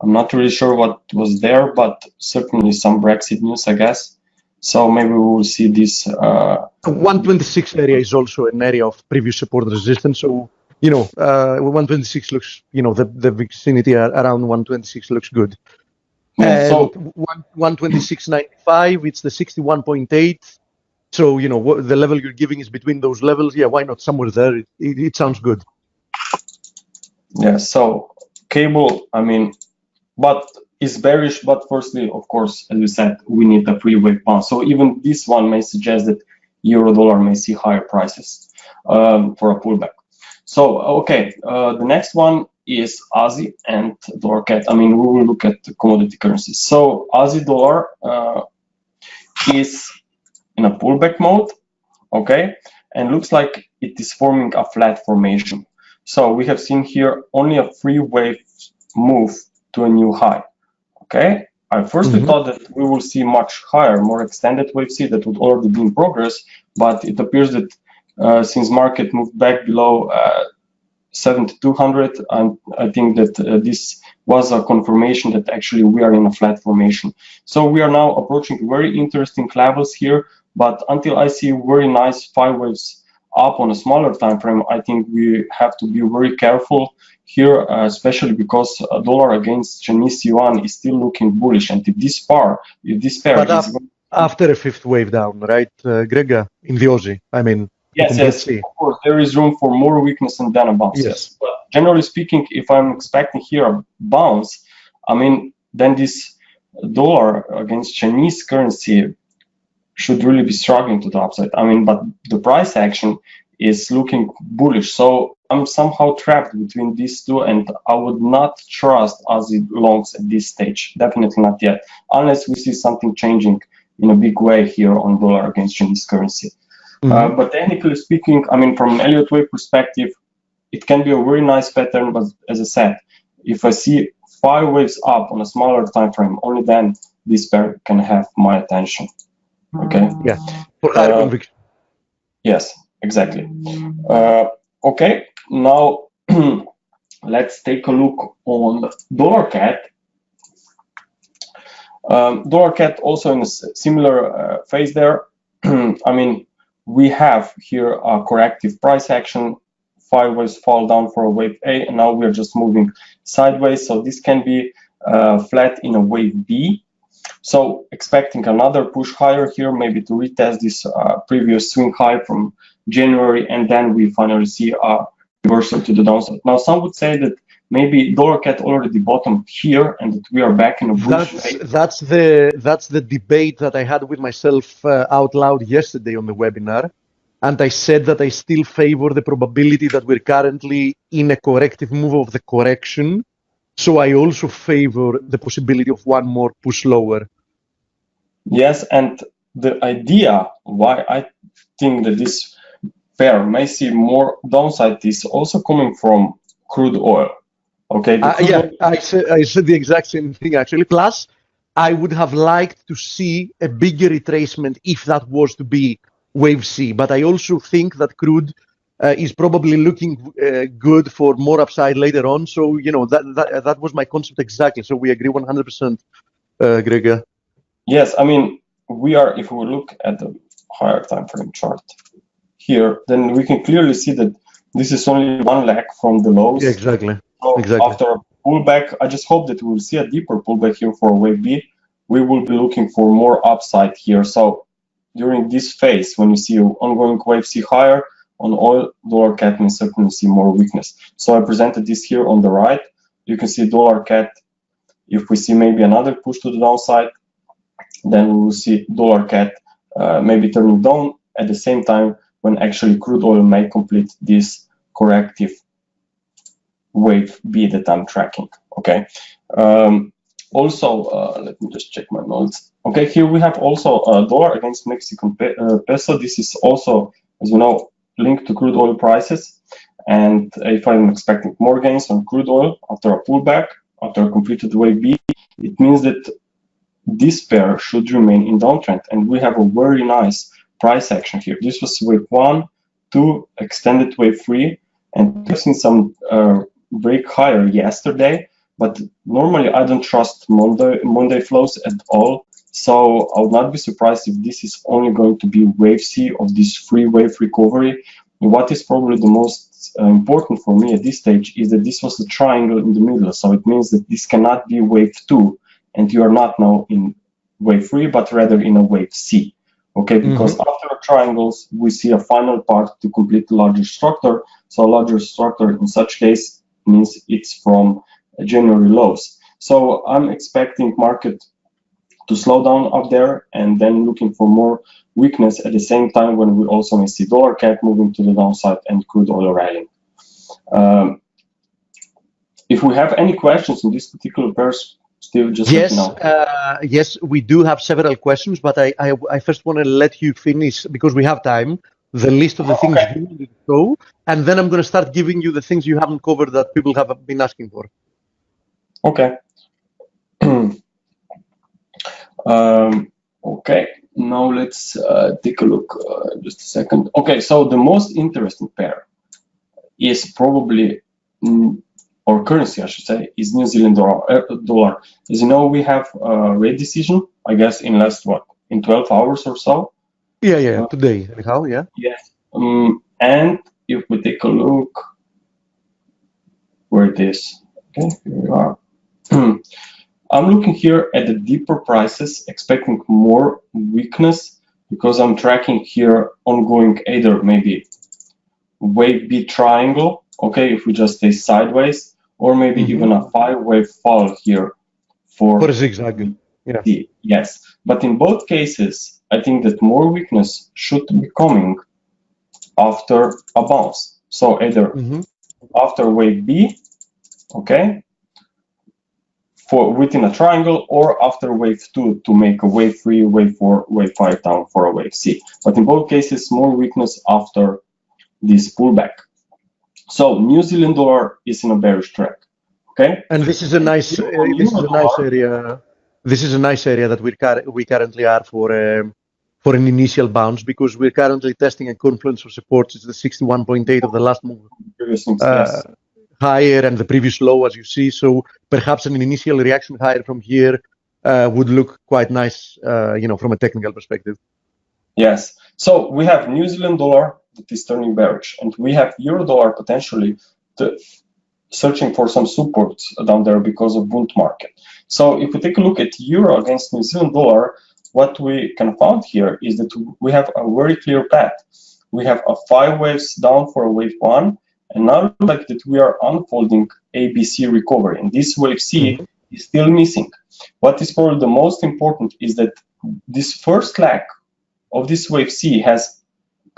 I'm not really sure what was there, but certainly some Brexit news, I guess. So maybe we will see this. 126 area is also an area of previous support resistance. So 126 looks, the vicinity around 126 looks good. Yeah, so 126.95, it's the 61.8. So, the level you're giving is between those levels. Yeah, why not somewhere there? It sounds good. Yeah, so cable, I mean, but it's bearish. But firstly, of course, as we said, we need a 3-wave bounce. So even this one may suggest that euro dollar may see higher prices for a pullback. So, okay, the next one is Aussie and dollar CAD. I mean, we will look at the commodity currencies. So Aussie dollar is in a pullback mode, okay, and looks like it is forming a flat formation. So we have seen here only a 3-wave move to a new high, okay. I firstly thought that we will see much higher, more extended wave C that would already be in progress, but it appears that since market moved back below 7,200, and I think that this was a confirmation that actually we are in a flat formation. So we are now approaching very interesting levels here, but until I see very nice 5 waves up on a smaller time frame, I think we have to be very careful here, especially because a dollar against Chinese yuan is still looking bullish, and if this pair is after a 5th wave down, right, Grega, in the Aussie, I mean. Yes, of course, there is room for more weakness and then a bounce. Yes. But generally speaking, if I'm expecting here a bounce, I mean, then this dollar against Chinese currency should really be struggling to the upside. I mean, but the price action is looking bullish. So I'm somehow trapped between these two, and I would not trust Aussie longs at this stage. Definitely not yet, unless we see something changing in a big way here on dollar against Chinese currency. But technically speaking, I mean, from an Elliott wave perspective, it can be a very nice pattern. But as I said, if I see 5 waves up on a smaller time frame, only then this pair can have my attention. Okay. Yeah. For higher conviction. Yes, exactly. Okay. Now let's take a look on dollar CAD. Dollar CAD also in a similar phase there. I mean, we have here a corrective price action. 5 waves fall down for a wave A, and now we're just moving sideways. So this can be flat in a wave B. So expecting another push higher here, maybe to retest this previous swing high from January, and then we finally see a reversal to the downside. Now, some would say that maybe dollar CAD already bottomed here and that we are back in a bullish phase. That's the debate that I had with myself out loud yesterday on the webinar. And I said that I still favor the probability that we're currently in a corrective move of the correction. So I also favor the possibility of one more push lower. Yes, and the idea why I think that this pair may see more downside is also coming from crude oil. Okay. Yeah, I said the exact same thing actually. Plus, I would have liked to see a bigger retracement if that was to be wave C. But I also think that crude is probably looking good for more upside later on. So, you know, that was my concept exactly. So we agree 100%, Gregor. Yes, I mean, if we look at the higher time frame chart here, then we can clearly see that this is only one leg from the lows. Yeah, exactly. So exactly. After a pullback, I just hope that we will see a deeper pullback here for wave B. We will be looking for more upside here. So during this phase, when you see ongoing wave C higher on oil, dollar CAD may certainly see more weakness. So I presented this here on the right. You can see dollar CAD. If we see maybe another push to the downside, then we will see dollar CAD maybe turning down at the same time when actually crude oil may complete this corrective wave B that I'm tracking. Okay. Also, let me just check my notes. Okay, here we have also dollar against Mexican peso. This is also, as you know, linked to crude oil prices. And if I'm expecting more gains on crude oil after a pullback, after a completed wave B, it means that this pair should remain in downtrend. And we have a very nice price action here. This was wave 1, 2, extended wave 3, and we've seen some break higher yesterday. But normally I don't trust Monday flows at all. So I would not be surprised if this is only going to be wave C of this free wave recovery. What is probably the most important for me at this stage is that this was the triangle in the middle. So it means that this cannot be wave 2 and you are not now in wave 3, but rather in a wave C. Okay, because after triangles, we see a final part to complete the larger structure. So a larger structure in such case means it's from January lows. So I'm expecting market to slow down up there and then looking for more weakness at the same time when we also may see dollar CAD moving to the downside and crude oil rallying. If we have any questions in this particular pairs, Steve, just let me know. Yes, we do have several questions, but I first want to let you finish, because we have time, the list of the things you want to show, and then I'm going to start giving you the things you haven't covered that people have been asking for. Okay. Okay, now let's take a look, just a second. Okay, so the most interesting pair is probably, or currency, I should say, is New Zealand dollar. As you know, we have a rate decision, I guess, in last, in 12 hours or so? Yeah, today, anyhow, yeah. Yes, and if we take a look where it is, okay, here we are. I'm looking here at the deeper prices, expecting more weakness, because I'm tracking here ongoing either maybe wave B triangle, okay, if we just stay sideways, or maybe even a 5-wave fall here for a zigzag. Yeah. Yes, but in both cases, I think that more weakness should be coming after a bounce. So either after wave B, okay, for within a triangle, or after wave 2 to make a wave 3, wave 4, wave 5 down for a wave C. But in both cases, more weakness after this pullback. So New Zealand dollar is in a bearish track. Okay. And this is a nice area. This is a nice area that we currently are for an initial bounce, because we're currently testing a confluence of supports. It's the 61.8 of the last move. Yes. Higher and the previous low, as you see. So perhaps an initial reaction higher from here would look quite nice, from a technical perspective. Yes. So we have New Zealand dollar that is turning bearish, and we have euro dollar potentially searching for some supports down there because of bull market. So if we take a look at euro against New Zealand dollar, what we can find here is that we have a very clear path. We have a 5 waves down for a wave 1, and now it looks like that we are unfolding ABC recovery, and this wave C is still missing. What is probably the most important is that this first leg of this wave C has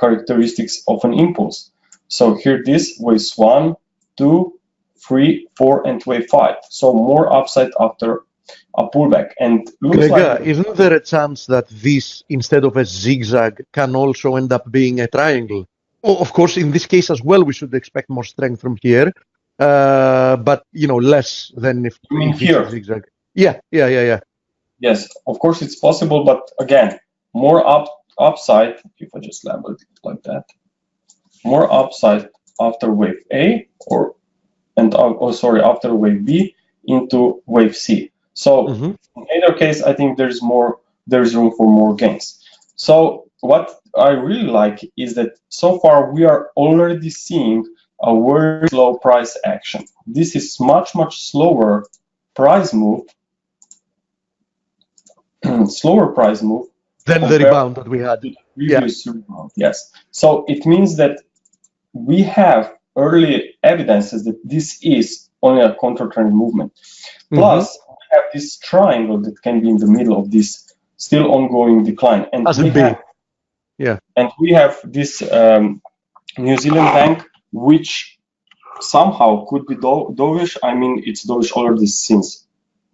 characteristics of an impulse. So here this waves 1, 2, 3, 4, and wave 5. So more upside after a pullback. And looks like, isn't there a chance that this, instead of a zigzag, can also end up being a triangle? Oh, of course, in this case as well, we should expect more strength from here, but less than if here. It's a zigzag. Yeah. Yes, of course it's possible, but again, more upside. If I just label it like that, more upside after wave A after wave B into wave C. So in either case, I think there's room for more gains. So what I really like is that so far we are already seeing a very slow price action. This is much slower price move, than the rebound that we had. Previous rebound. Yes. So it means that we have early evidences that this is only a counter-trend movement. Plus, we have this triangle that can be in the middle of this still ongoing decline. And we have this New Zealand bank, which somehow could be dovish. I mean, it's dovish already since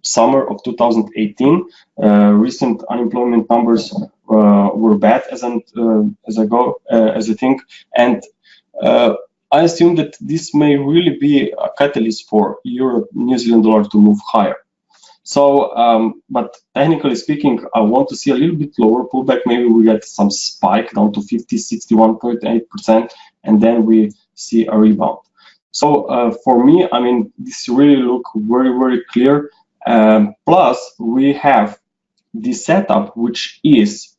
summer of 2018. Recent unemployment numbers were bad as I think, and I assume that this may really be a catalyst for Euro New Zealand dollar to move higher. So, but technically speaking, I want to see a little bit lower pullback. Maybe we get some spike down to 61.8%, and then we see a rebound. So for me, I mean, this really look very clear. Plus, we have this setup, which is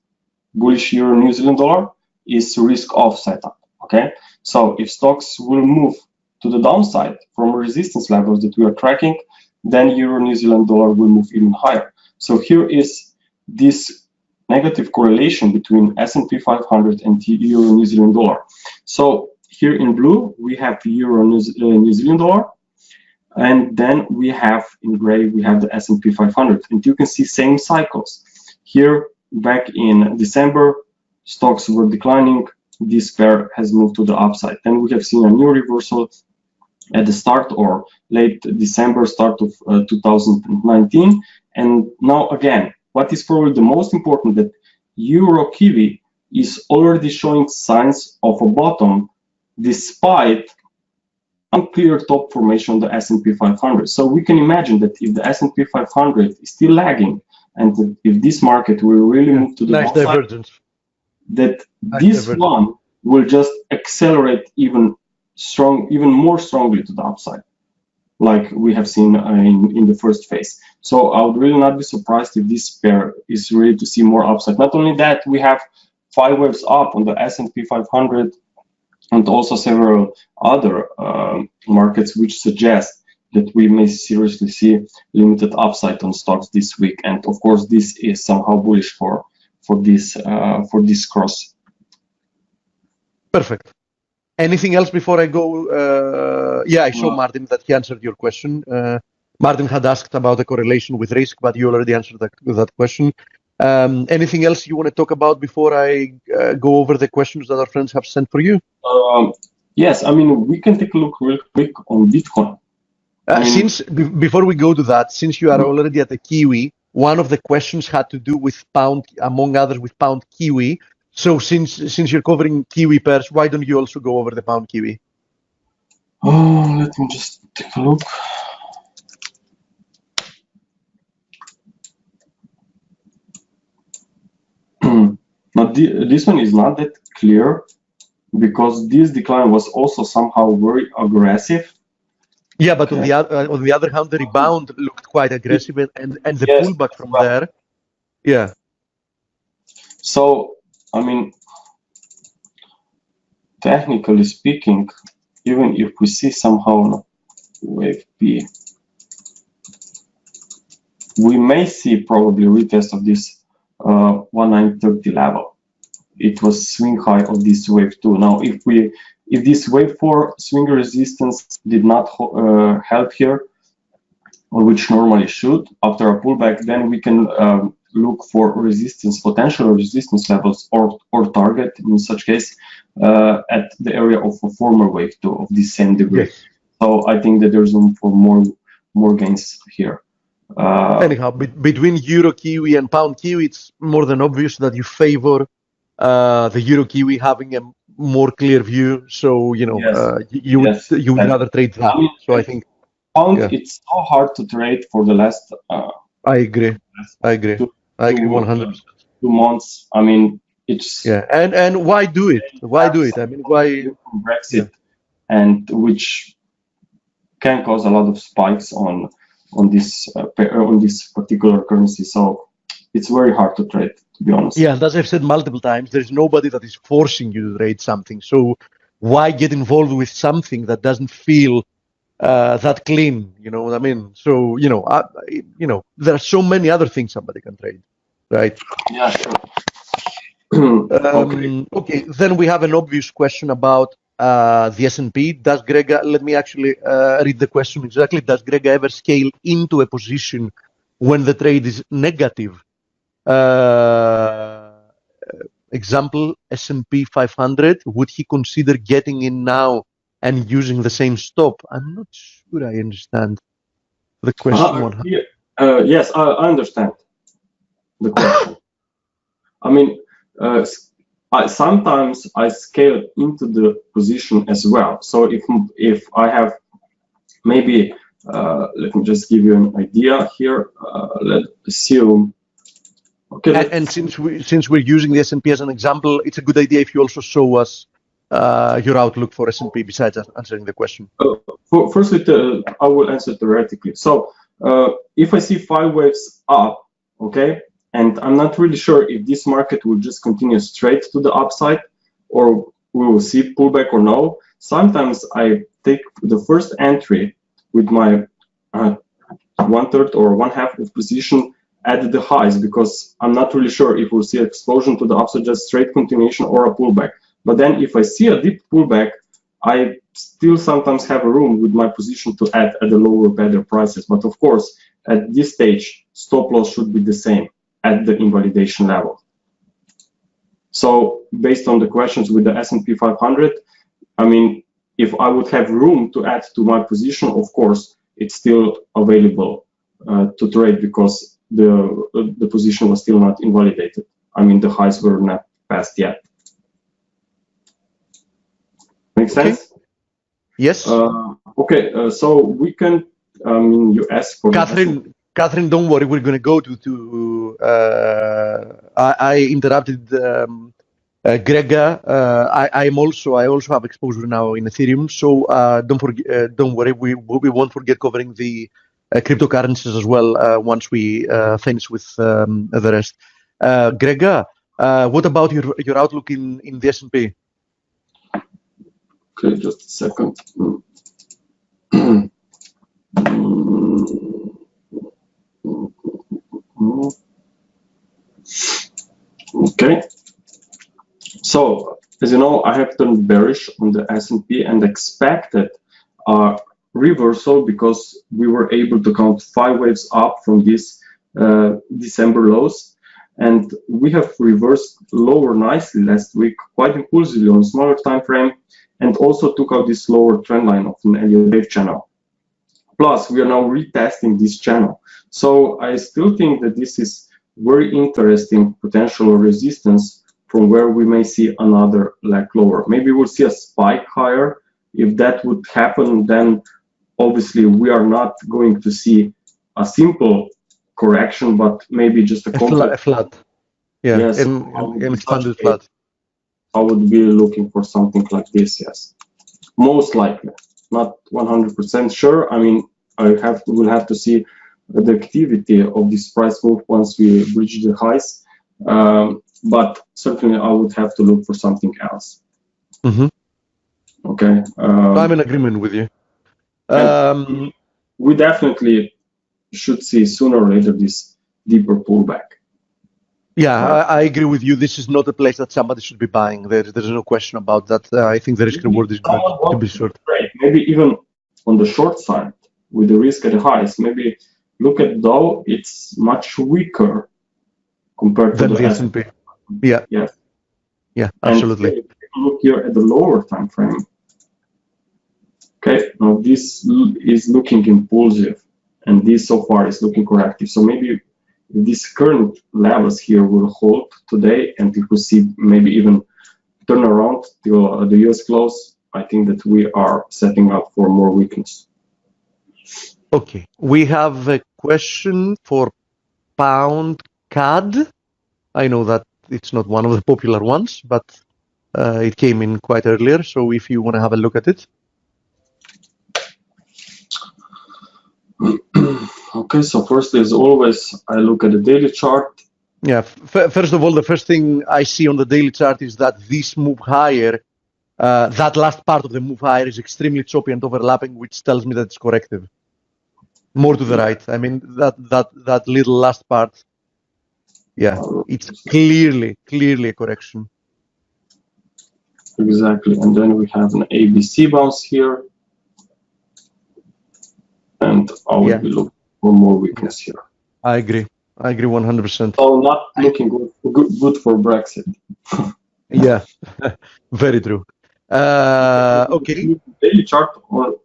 bullish Euro New Zealand dollar, is risk-off setup. Okay, so if stocks will move to the downside from resistance levels that we are tracking, then Euro New Zealand dollar will move even higher. So here is this negative correlation between S&P 500 and Euro New Zealand dollar. So here in blue we have Euro New Zealand dollar, and then we have in gray we have the S&P 500, and you can see same cycles. Here back in December, stocks were declining. This pair has moved to the upside. Then we have seen a new reversal at the start or late December, start of 2019. And now again, what is probably the most important, that Euro Kiwi is already showing signs of a bottom despite unclear top formation on the S&P 500. So we can imagine that if the S&P 500 is still lagging, and if this market will really move to the divergence, that this one will just accelerate even more strongly to the upside, like we have seen in the first phase. So I would really not be surprised if this pair is really to see more upside. Not only that, we have 5 waves up on the S&P 500 and also several other markets, which suggest that we may seriously see limited upside on stocks this week. And of course, this is somehow bullish for this cross. Perfect. Anything else before I go? Yeah, I saw Martin that he answered your question. Martin had asked about the correlation with risk, but you already answered that question. Anything else you want to talk about before I go over the questions that our friends have sent for you? Yes, I mean, we can take a look real quick on Bitcoin. Before we go to that, since you are already at the Kiwi, one of the questions had to do with pound, among others, with pound Kiwi. So since you're covering Kiwi pairs, why don't you also go over the pound Kiwi? Oh, let me just take a look. But this one is not that clear, because this decline was also somehow very aggressive. Yeah, but on the other hand, the rebound looked quite aggressive, and the pullback from there. Yeah. So, I mean, technically speaking, even if we see somehow wave P. We may see probably retest of this 1930 level. It was swing high of this wave 2. Now, if this wave 4 swing resistance did not help here, which normally should after a pullback, then we can look for resistance, potential resistance levels or target in such case at the area of a former wave 2 of the same degree. Yes. So I think that there's room for more gains here. Anyhow, between Euro Kiwi and Pound Kiwi, it's more than obvious that you favor the Euro Kiwi having a more clear view. So you know, yes. you would rather trade that. I mean, so I think Pound, it's so hard to trade for the last. I agree. I agree 100%. 2 months. I mean, it's and why do it? Why do it? I mean, why Brexit, and which can cause a lot of spikes on this particular currency. So it's very hard to trade, to be honest. Yeah, and as I've said multiple times, there's nobody that is forcing you to trade something. So why get involved with something that doesn't feel that clean? You know what I mean? So you know, there are so many other things somebody can trade, right? Yeah, sure. Okay. Then we have an obvious question about the S&P. Does Grega, let me actually read the question exactly. Does Grega ever scale into a position when the trade is negative? Example, S&P 500. Would he consider getting in now and using the same stop? I'm not sure I understand the question. Yes, I understand the question. I mean, sometimes I scale into the position as well. So if I have maybe, let me just give you an idea here. Let's assume. Okay. And since we're using the S&P as an example, it's a good idea if you also show us your outlook for S&P besides answering the question. Firstly, I will answer theoretically. So if I see 5 waves up, okay, and I'm not really sure if this market will just continue straight to the upside or we will see pullback or no. Sometimes I take the first entry with my 1/3 or 1/2 of position at the highs because I'm not really sure if we'll see an explosion to the upside, just straight continuation or a pullback. But then if I see a deep pullback, I still sometimes have a room with my position to add at the lower, better prices. But of course, at this stage, stop loss should be the same at the invalidation level. So based on the questions with the S&P 500, I mean, if I would have room to add to my position, of course, it's still available to trade because the position was still not invalidated. I mean, the highs were not passed yet. Make sense? Yes. Okay, so we can, I mean, you asked for Catherine, don't worry. We're going to go to I interrupted Grega. I also have exposure now in Ethereum, so don't worry. We won't forget covering the cryptocurrencies as well once we finish with the rest. Grega, what about your outlook in the S&P? Okay, just a second. Okay, so as you know, I have turned bearish on the S&P and expected a reversal because we were able to count 5 waves up from this December lows, and we have reversed lower nicely last week, quite impulsively on a smaller time frame, and also took out this lower trend line of an Elliott wave channel. Plus, we are now retesting this channel. So I still think that this is very interesting potential resistance from where we may see another leg lower. Maybe we'll see a spike higher. If that would happen, then obviously we are not going to see a simple correction, but maybe just a flat. Yeah, yes, expanded flat. I would be looking for something like this, yes. Most likely. Not 100% sure. I mean, we'll have to see the activity of this price move once we reach the highs. But certainly, I would have to look for something else. Mm-hmm. Okay. I'm in agreement with you. We definitely should see sooner or later this deeper pullback. Yeah, I agree with you. This is not a place that somebody should be buying. There's no question about that. I think the risk reward is good to be short. Maybe even on the short side, with the risk at the highs, maybe look at Dow. It's much weaker compared to the S&P. Yeah. Yes. Yeah, absolutely. And look here at the lower time frame. Okay, now this is looking impulsive, and this so far is looking corrective. So maybe these current levels here will hold today, and if we see maybe even turn around till the US close, I think that we are setting up for more weakness. Okay, we have a question for Pound CAD. I know that it's not one of the popular ones, but it came in quite earlier. So if you want to have a look at it. Okay, so first, as always, I look at the daily chart. Yeah, first of all, the first thing I see on the daily chart is that this move higher, that last part of the move higher is extremely choppy and overlapping, which tells me that it's corrective. More to the right. I mean, that little last part, yeah, it's clearly a correction. Exactly, and then we have an ABC bounce here. And I will be looking for more weakness here. I agree 100%. So not looking good for Brexit. Yeah, very true. Okay. Daily chart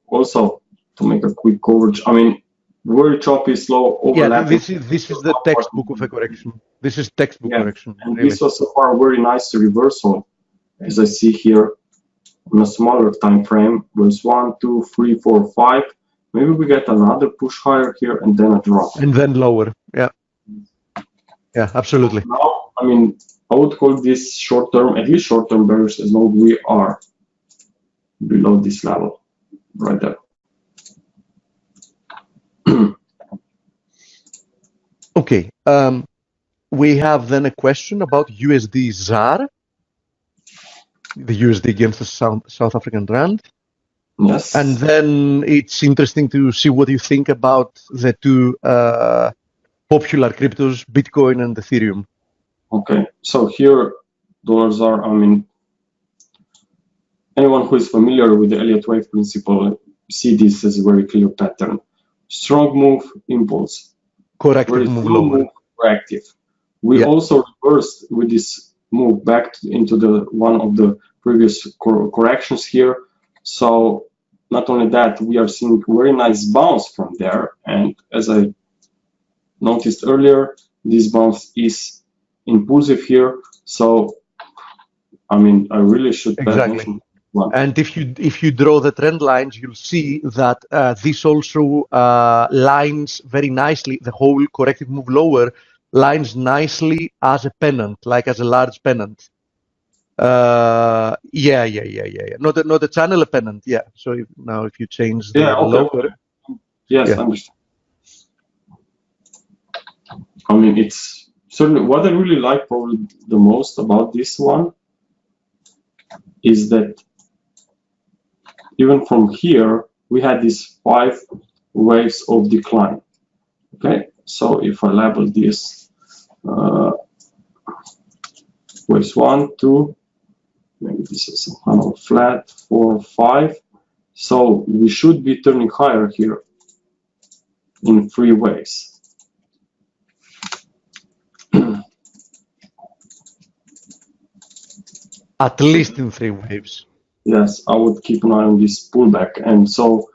also to make a quick coverage. I mean, very choppy, slow, overlapping. Yeah, this is the textbook of a correction. This is textbook correction. And really. This was so far a very nice reversal, as I see here on a smaller time frame. There's 1, 2, 3, 4, 5. Maybe we get another push higher here and then a drop. And then lower. Yeah. Yeah, absolutely. Now, I mean, I would call this short-term, at least short-term bearish, as long as we are below this level right there. Okay. We have then a question about USD ZAR, the USD against the South African rand. Yes. And then it's interesting to see what you think about the two popular cryptos, Bitcoin and Ethereum. Okay, so here dollars are, I mean, anyone who is familiar with the Elliott wave principle see this as a very clear pattern. Strong move, impulse. Corrective move, lower. Corrective. We also reversed with this move back into the one of the previous corrections here. So not only that, we are seeing very nice bounce from there. And as I noticed earlier, this bounce is impulsive here. So, I mean, I really should pay attention. And if you draw the trend lines, you'll see that this also lines very nicely. The whole corrective move lower lines nicely as a pennant, like as a large pennant. Not a channel, a pennant. Yeah. So now if you change the lower, yes, I understand. I mean, it's certainly what I really like probably the most about this one is that even from here we had these 5 waves of decline. Okay, so if I label this waves 1, 2. Maybe this is some kind of flat 4, 5. So we should be turning higher here in 3 waves. At least in 3 waves. Yes, I would keep an eye on this pullback. And so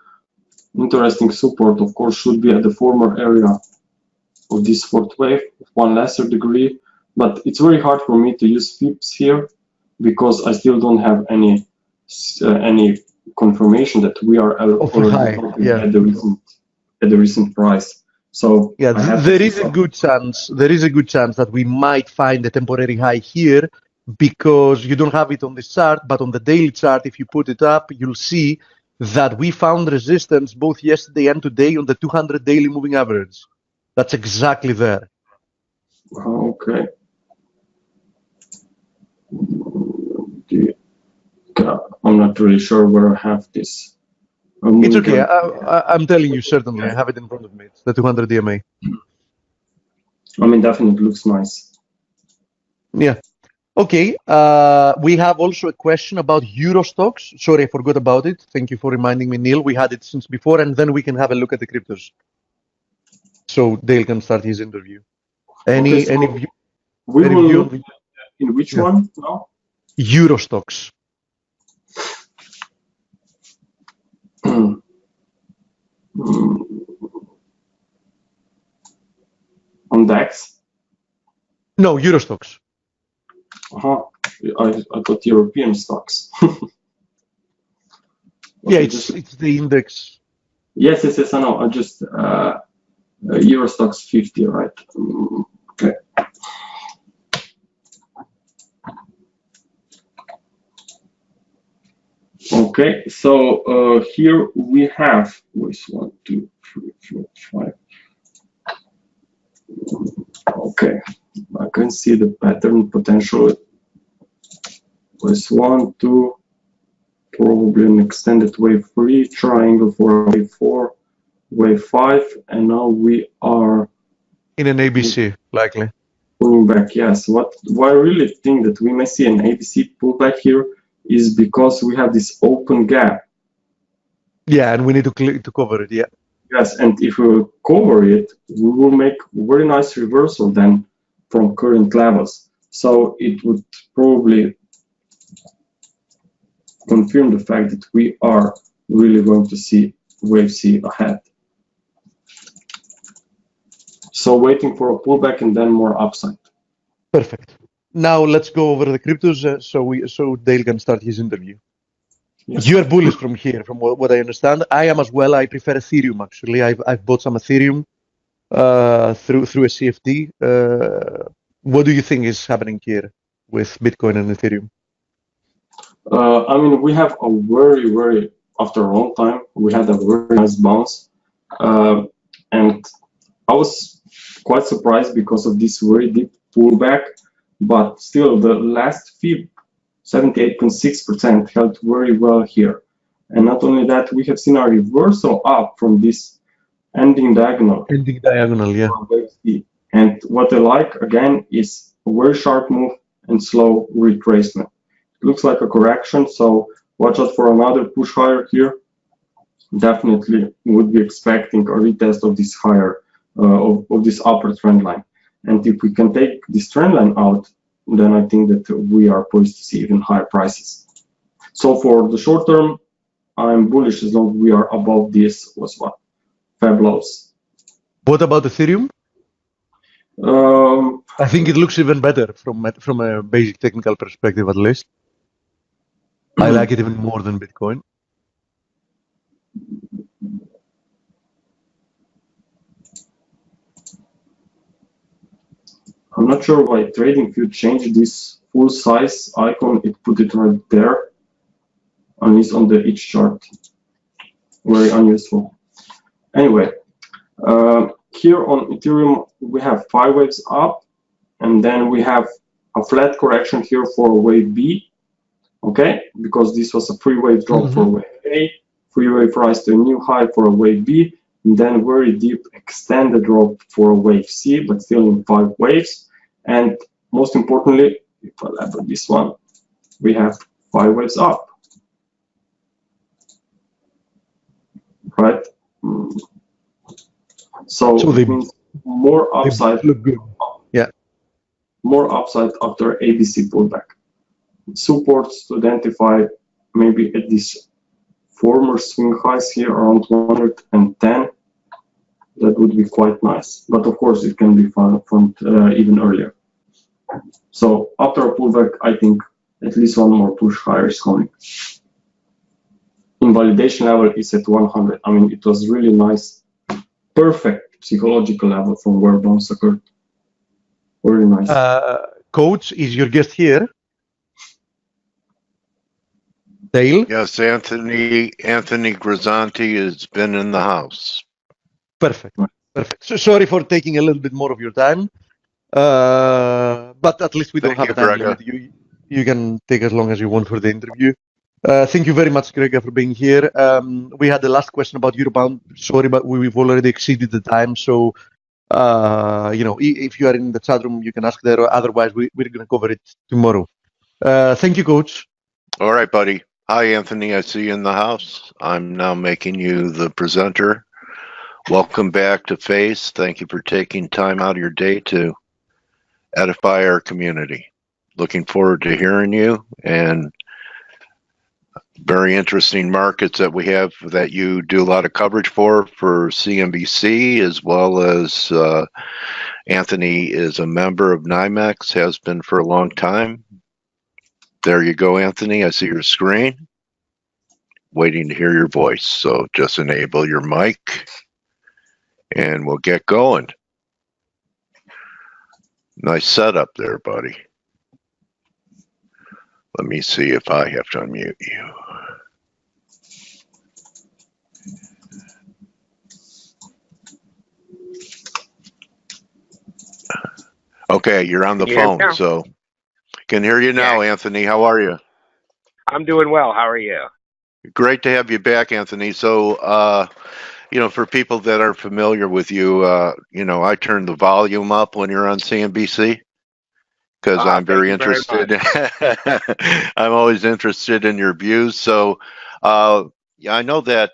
interesting support, of course, should be at the former area of this 4th wave, one lesser degree. But it's very hard for me to use FIPS here, because I still don't have any confirmation that we are already at the recent price. So yeah, there is a good chance. There is a good chance that we might find a temporary high here, because you don't have it on this chart, but on the daily chart, if you put it up, you'll see that we found resistance both yesterday and today on the 200 daily moving average. That's exactly there. Okay. I'm not really sure where I have this It's okay. I'm telling you, certainly. I have it in front of me. It's the 200 DMA. I mean, definitely looks nice. Yeah. Okay. We have also a question about Euro stocks. Sorry, I forgot about it. Thank you for reminding me, Neil. We had it since before, and then we can have a look at the cryptos. So Dale can start his interview. Any view? We will look in which one now? Euro stocks. On DAX? No, Euro stocks. I thought European stocks. Yeah, it's the index. Yes, I know. I just Euro stocks 50, right? Okay. Okay, so here we have 1, 2, 3, 4, 5. Okay, I can see the pattern potential. Was 1, 2, probably an extended wave 3, triangle for wave 4, wave 5, and now we are in an ABC, likely. Pulling back, yes. What I really think that we may see an ABC pullback here is because we have this open gap. Yeah, and we need to cover it, yeah. Yes, and if we will cover it, we will make very nice reversal then from current levels. So it would probably confirm the fact that we are really going to see wave C ahead. So waiting for a pullback and then more upside. Perfect. Now let's go over the cryptos so Dale can start his interview. Yes. You are bullish from here, from what I understand. I am as well. I prefer Ethereum actually. I've bought some Ethereum through a CFD. What do you think is happening here with Bitcoin and Ethereum? I mean, we have a very after a long time we had a very nice bounce, and I was quite surprised because of this very deep pullback. But still, the last fib, 78.6%, held very well here. And not only that, we have seen a reversal up from this ending diagonal. Ending diagonal, yeah. And what I like, again, is a very sharp move and slow retracement. It looks like a correction, so watch out for another push higher here. Definitely would be expecting a retest of this higher, of this upper trend line. And if we can take this trend line out, then I think that we are poised to see even higher prices. So for the short term, I'm bullish as long as we are above this Fab lows. What about Ethereum? I think it looks even better from a basic technical perspective, at least. I like it even more than Bitcoin. I'm not sure why TradingView changed this full size icon. It put it right there, and it's on the each chart. Very unuseful. Anyway, here on Ethereum we have 5 waves up, and then we have a flat correction here for wave B. Okay, because this was a free wave drop for wave A, free wave rise to a new high for a wave B, and then very deep extended drop for a wave C, but still in 5 waves. And most importantly, if I level this one, we have 5 waves up. Right? So it means more upside. Look good. Yeah. More upside after ABC pullback. Supports to identify maybe at this former swing highs here around 110. That would be quite nice, but of course it can be found even earlier. So after a pullback, I think at least one more push higher is coming. Invalidation level is at 100. I mean, it was really nice, perfect psychological level from where bounce occurred. Very nice. Coach, is your guest here? Dale? Yes, Anthony Grisanti has been in the house. Perfect. So sorry for taking a little bit more of your time, but at least we don't have a time limit. You can take as long as you want for the interview. Thank you very much, Gregor, for being here. We had the last question about Eurobound. Sorry, but we've already exceeded the time. So, if you are in the chat room, you can ask there. Otherwise, we're going to cover it tomorrow. Thank you, Coach. All right, buddy. Hi, Anthony. I see you in the house. I'm now making you the presenter. Welcome back to FACE. Thank you for taking time out of your day to edify our community. Looking forward to hearing you, and very interesting markets that we have that you do a lot of coverage for CNBC, as well as Anthony is a member of NYMEX, has been for a long time. There you go, Anthony. I see your screen. Waiting to hear your voice. So just enable your mic and we'll get going. Nice setup there, buddy. Let me see if I have to unmute you. Okay, you're on the phone, so can hear you now, Anthony. How are you? I'm doing well. How are you? Great to have you back, Anthony. So, for people that are familiar with you, I turn the volume up when you're on CNBC because I'm very interested. I'm always interested in your views. So, I know that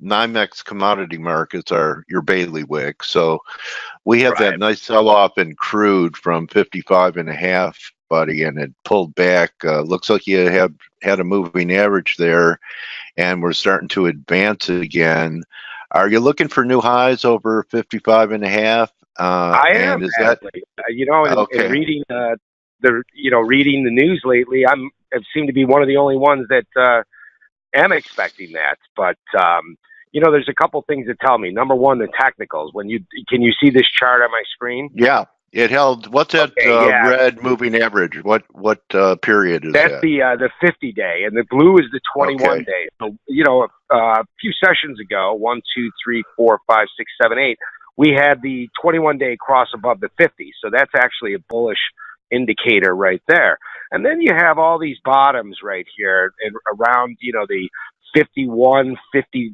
NYMEX commodity markets are your bailiwick. So we have that nice sell-off in crude from 55.5, buddy, and it pulled back. Looks like you have had a moving average there, and we're starting to advance again. Are you looking for new highs over 55.5? I am. Is that, in reading reading the news lately, I seem to be one of the only ones that am expecting that. But there's a couple things that tell me. Number one, the technicals. Can you see this chart on my screen? Yeah. It held. What's that red moving average? What period is that? That's the 50-day, and the blue is the 21-day. So a few sessions ago, 1, 2, 3, 4, 5, 6, 7, 8, we had the 21-day cross above the 50. So that's actually a bullish indicator right there. And then you have all these bottoms right here and around the 51, 50,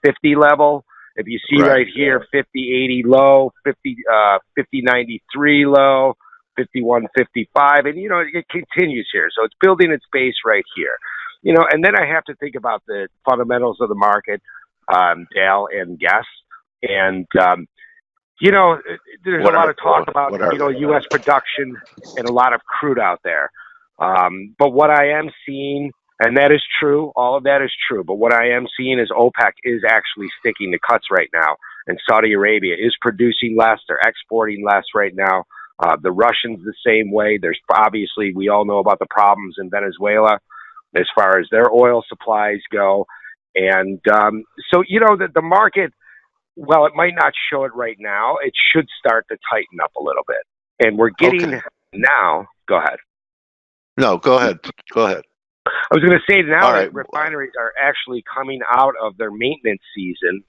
50 level. If you see right here, 50.80 low, 50.93 low, 51.55, and it continues here. So it's building its base right here. And then I have to think about the fundamentals of the market, Dale and Guess. And there's a lot of talk about U.S. production and a lot of crude out there. But what I am seeing, and that is true, all of that is true, but what I am seeing is OPEC is actually sticking to cuts right now, and Saudi Arabia is producing less. They're exporting less right now. The Russians the same way. There's obviously, we all know about the problems in Venezuela as far as their oil supplies go. And so, the market, well, it might not show it right now. It should start to tighten up a little bit. And we're getting now, go ahead. No, go ahead. Go ahead. I was going to say now that refineries are actually coming out of their maintenance season,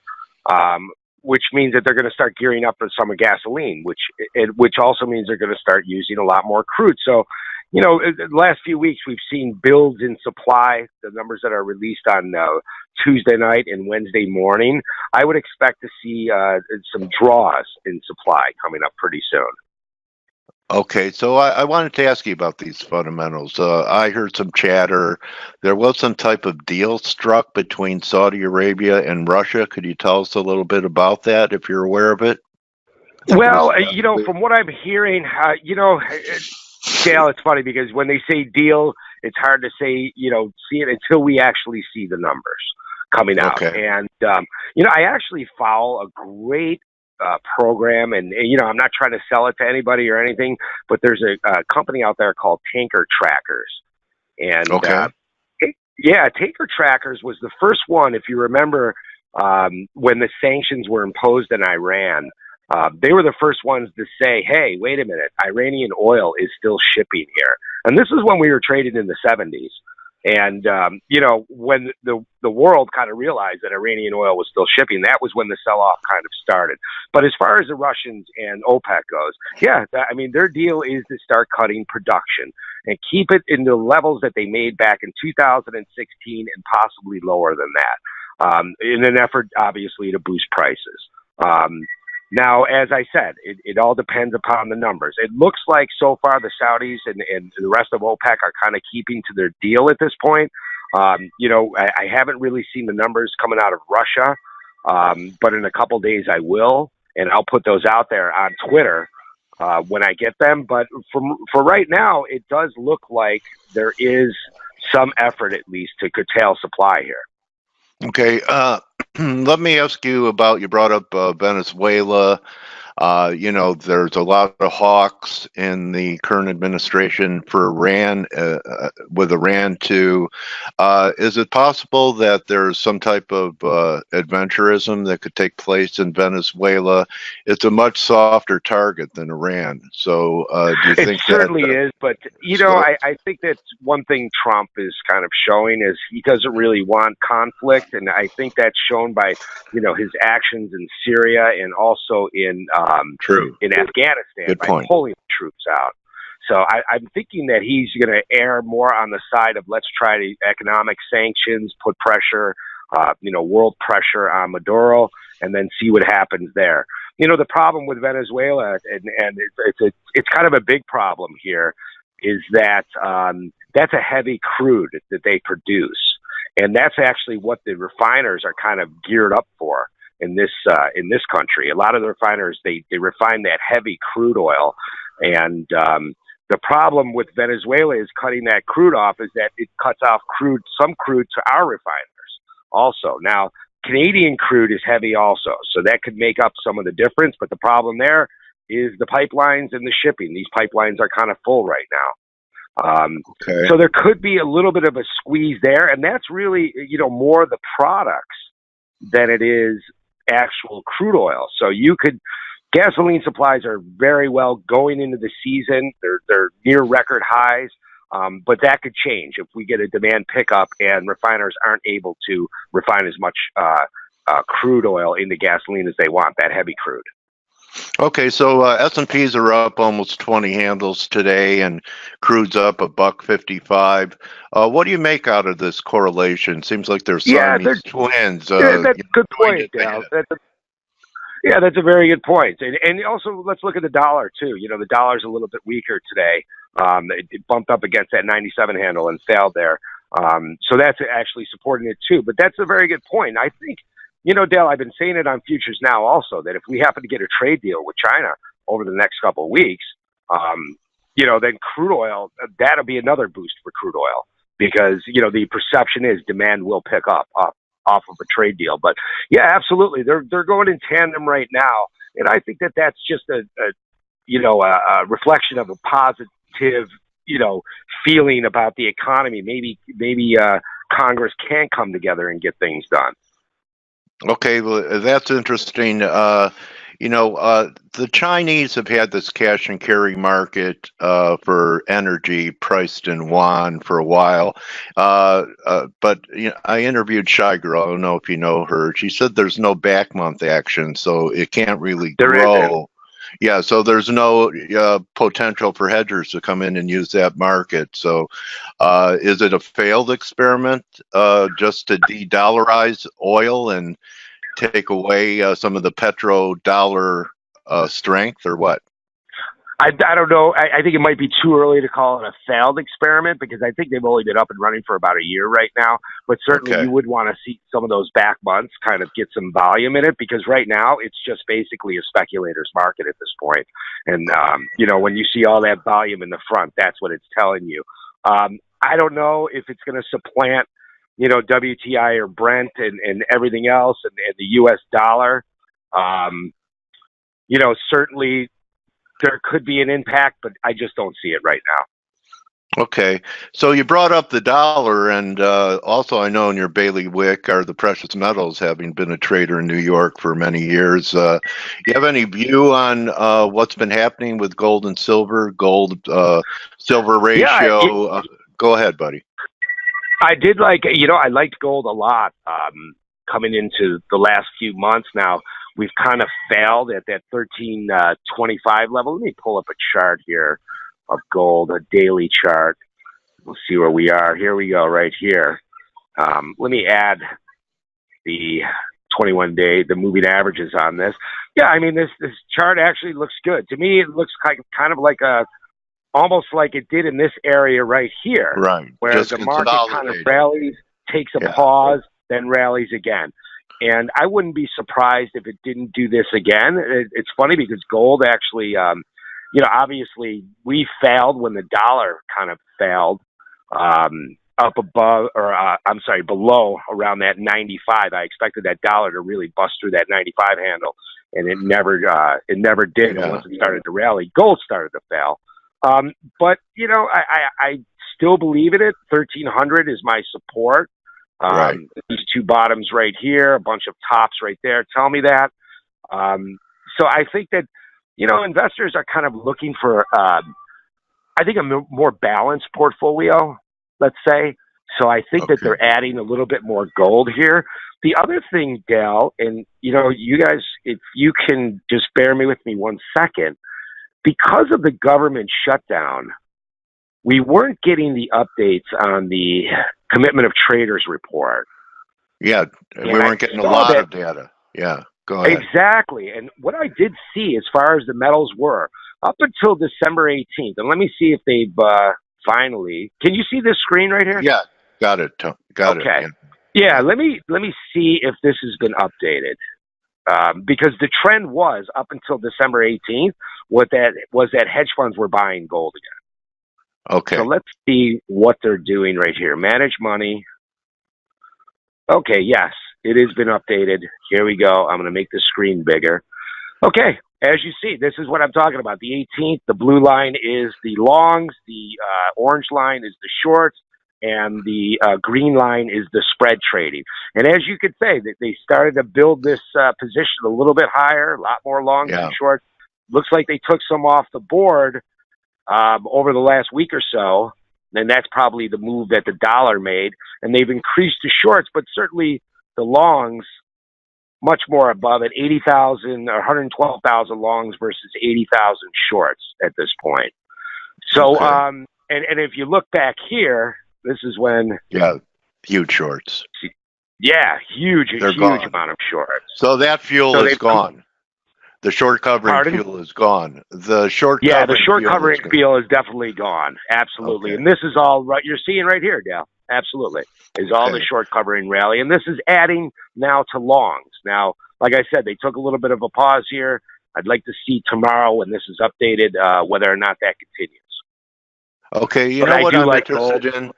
which means that they're going to start gearing up for summer gasoline, which also means they're going to start using a lot more crude. So, the last few weeks we've seen builds in supply, the numbers that are released on Tuesday night and Wednesday morning. I would expect to see some draws in supply coming up pretty soon. Okay, so I wanted to ask you about these fundamentals. I heard some chatter. There was some type of deal struck between Saudi Arabia and Russia. Could you tell us a little bit about that, if you're aware of it? Well, from what I'm hearing, Dale, it's funny because when they say deal, it's hard to say, see it until we actually see the numbers coming out. Okay. And, I actually follow a great program, and I'm not trying to sell it to anybody or anything, but there's a company out there called Tanker Trackers, and Tanker Trackers was the first one. If you remember, when the sanctions were imposed in Iran, they were the first ones to say, "Hey, wait a minute, Iranian oil is still shipping here," and this is when we were trading in the 70s. And, you know, when the world kind of realized that Iranian oil was still shipping, that was when the sell-off kind of started. But as far as the Russians and OPEC goes, yeah, I mean, their deal is to start cutting production and keep it in the levels that they made back in 2016 and possibly lower than that, in an effort, obviously, to boost prices. Now, as I said, it all depends upon the numbers. It looks like so far the Saudis and the rest of OPEC are kind of keeping to their deal at this point. You know, I haven't really seen the numbers coming out of Russia, but in a couple days I will, and I'll put those out there on Twitter when I get them. But for right now, it does look like there is some effort, at least, to curtail supply here. Okay, let me ask you about, you brought up Venezuela. You know, there's a lot of hawks in the current administration for Iran, with Iran too. Is it possible that there's some type of adventurism that could take place in Venezuela? It's a much softer target than Iran. So do you think it certainly is, but you know, I think that's one thing Trump is kind of showing is he doesn't really want conflict, and I think that's shown by, you know, his actions in Syria and also in Afghanistan by pulling troops out. So I'm thinking that he's going to err more on the side of let's try to economic sanctions, put pressure, you know, world pressure on Maduro, and then see what happens there. You know, the problem with Venezuela, and it's kind of a big problem here, is that that's a heavy crude that they produce, and that's actually what the refiners are kind of geared up for. In this country, a lot of the refiners they refine that heavy crude oil, and the problem with Venezuela is cutting that crude off is that it cuts off some crude to our refiners also. Now, Canadian crude is heavy also, so that could make up some of the difference. But the problem there is the pipelines and the shipping. These pipelines are kind of full right now. So there could be a little bit of a squeeze there, and that's really, you know, more the products than it is actual crude oil. So gasoline supplies are very well going into the season. They're near record highs, but that could change if we get a demand pickup and refiners aren't able to refine as much crude oil into gasoline as they want, that heavy crude. Okay, so S&Ps are up almost 20 handles today, and crude's up $1.55. What do you make out of this correlation? Seems like they're Siamese twins. That's a good point, Dale. That's a very good point. And also, let's look at the dollar too. You know, the dollar's a little bit weaker today. It bumped up against that 97 handle and failed there. So that's actually supporting it too. But that's a very good point. I think, you know, Dale, I've been saying it on futures now also, that if we happen to get a trade deal with China over the next couple of weeks, you know, then crude oil, that'll be another boost for crude oil because, you know, the perception is demand will pick up off of a trade deal. But yeah, absolutely. They're going in tandem right now. And I think that that's just a reflection of a positive, you know, feeling about the economy. Maybe Congress can come together and get things done. Okay, well, that's interesting. You know, the Chinese have had this cash and carry market for energy priced in yuan for a while. But you know, I interviewed Shy Girl. I don't know if you know her. She said there's no back month action, so it can't really grow. Yeah, so there's no potential for hedgers to come in and use that market. So is it a failed experiment just to de-dollarize oil and take away some of the petrodollar strength, or what? I don't know. I think it might be too early to call it a failed experiment because I think they've only been up and running for about a year right now. But certainly you would want to see some of those back months kind of get some volume in it because right now it's just basically a speculator's market at this point. And, you know, when you see all that volume in the front, that's what it's telling you. I don't know if it's going to supplant, you know, WTI or Brent and everything else and the U.S. dollar. You know, certainly there could be an impact, but I just don't see it right now. Okay. So you brought up the dollar, and also I know in your bailiwick are the precious metals, having been a trader in New York for many years. You have any view on what's been happening with gold and silver, gold-silver ratio? Yeah, go ahead, buddy. I did like, I liked gold a lot coming into the last few months. Now, we've kind of failed at that 1325 level. Let me pull up a chart here of gold, a daily chart. We'll see where we are. Here we go, right here. Let me add the 21-day, the moving averages on this. Yeah, I mean, this chart actually looks good. To me, it looks kind of like almost like it did in this area right here. Right. Where Just the market kind of rallies, takes a pause, then rallies again. And I wouldn't be surprised if it didn't do this again. It's funny because gold actually, obviously we failed when the dollar kind of failed up above, or I'm sorry, below around that 95. I expected that dollar to really bust through that 95 handle, and it never did. And once it started to rally, gold started to fail. But I still believe in it. 1300 is my support. Right. These two bottoms right here, a bunch of tops right there tell me that. So I think that, investors are kind of looking for, I think, a more balanced portfolio, let's say. So I think that they're adding a little bit more gold here. The other thing, Dale, and, you guys, if you can just bear with me 1 second, because of the government shutdown, we weren't getting the updates on the commitment of traders report. Yeah, we weren't getting a lot of data. Yeah, go ahead. Exactly. And what I did see as far as the metals were, up until December 18th, and let me see if they've finally, can you see this screen right here? Yeah, got it. Got it. Okay. Yeah, let me see if this has been updated. Because the trend was up until December 18th, that hedge funds were buying gold again. Okay. So let's see what they're doing right here. Manage money. Okay, yes, it has been updated. Here we go. I'm going to make the screen bigger. Okay, as you see, this is what I'm talking about. The 18th, the blue line is the longs, the orange line is the shorts, and the green line is the spread trading. And as you could say, that they started to build this position a little bit higher, a lot more longs than shorts. Looks like they took some off the board over the last week or so, and that's probably the move that the dollar made. And they've increased the shorts, but certainly the longs much more above at 80,000 or 112,000 longs versus 80,000 shorts at this point. So, and if you look back here, this is when huge shorts. Yeah, huge amount of shorts. So that fuel is gone. The short covering fuel is gone. The short covering fuel is definitely gone. Absolutely. Okay. And this is all right. You're seeing right here, Dale. Absolutely. Is all the short covering rally. And this is adding now to longs. Now, like I said, they took a little bit of a pause here. I'd like to see tomorrow when this is updated, whether or not that continues. Okay. You know what I'm interested in?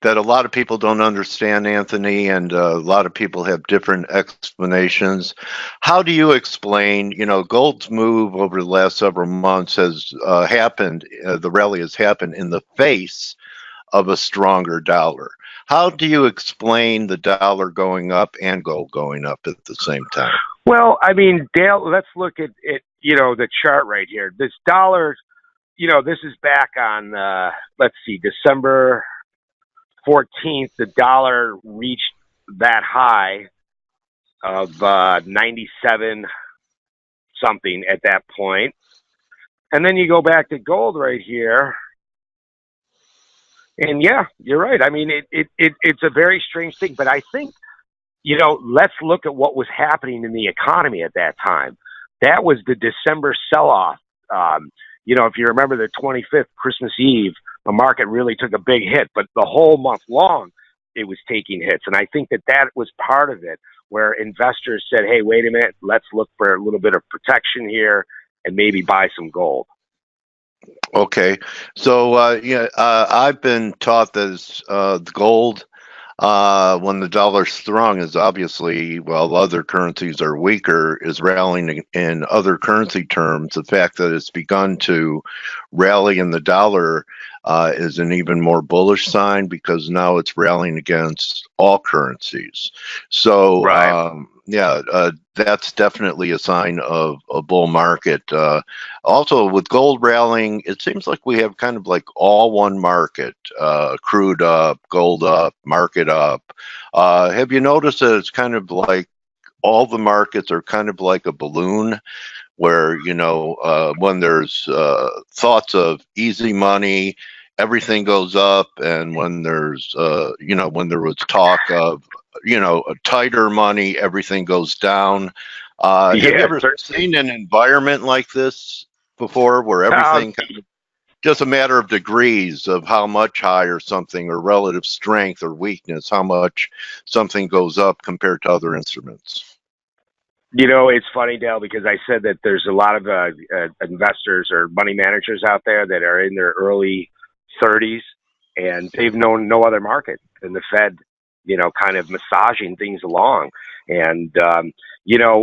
That a lot of people don't understand, Anthony, and a lot of people have different explanations. How do you explain, gold's move over the last several months has happened, the rally has happened in the face of a stronger dollar. How do you explain the dollar going up and gold going up at the same time? Well, I mean, Dale, let's look at it, the chart right here. This dollar, this is back on, let's see, December 14th, the dollar reached that high of 97 something at that point. And then you go back to gold right here. And yeah, you're right. I mean, it's a very strange thing, but I think, let's look at what was happening in the economy at that time. That was the December sell-off. If you remember the 25th, Christmas Eve, the market really took a big hit, but the whole month long, it was taking hits. And I think that was part of it, where investors said, hey, wait a minute, let's look for a little bit of protection here and maybe buy some gold. Okay. So, I've been taught that gold, when the dollar's strong, is obviously, while other currencies are weaker, is rallying in other currency terms. The fact that it's begun to rally in the dollar is an even more bullish sign because now it's rallying against all currencies. So, that's definitely a sign of a bull market. Also, with gold rallying, it seems like we have kind of like all one market, crude up, gold up, market up. Have you noticed that it's kind of like all the markets are kind of like a balloon where, when there's thoughts of easy money, everything goes up, and when there's when there was talk of a tighter money, everything goes down. Have you ever seen an environment like this before, where everything kind of just a matter of degrees of how much higher something, or relative strength or weakness, how much something goes up compared to other instruments? It's funny, Dale, because I said that there's a lot of investors or money managers out there that are in their early 30s, and they've known no other market than the Fed, kind of massaging things along. And,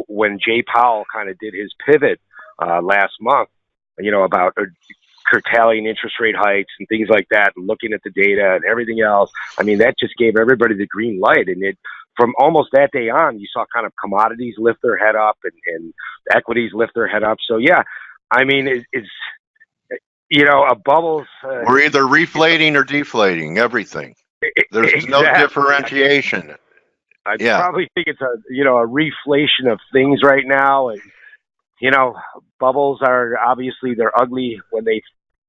when Jay Powell kind of did his pivot last month, about curtailing interest rate hikes and things like that, and looking at the data and everything else, I mean, that just gave everybody the green light. And from almost that day on, you saw kind of commodities lift their head up and equities lift their head up. So, yeah, I mean, it's a bubbles. We're either reflating or deflating everything. There's no differentiation. I probably think it's a reflation of things right now. And, bubbles are obviously, they're ugly when they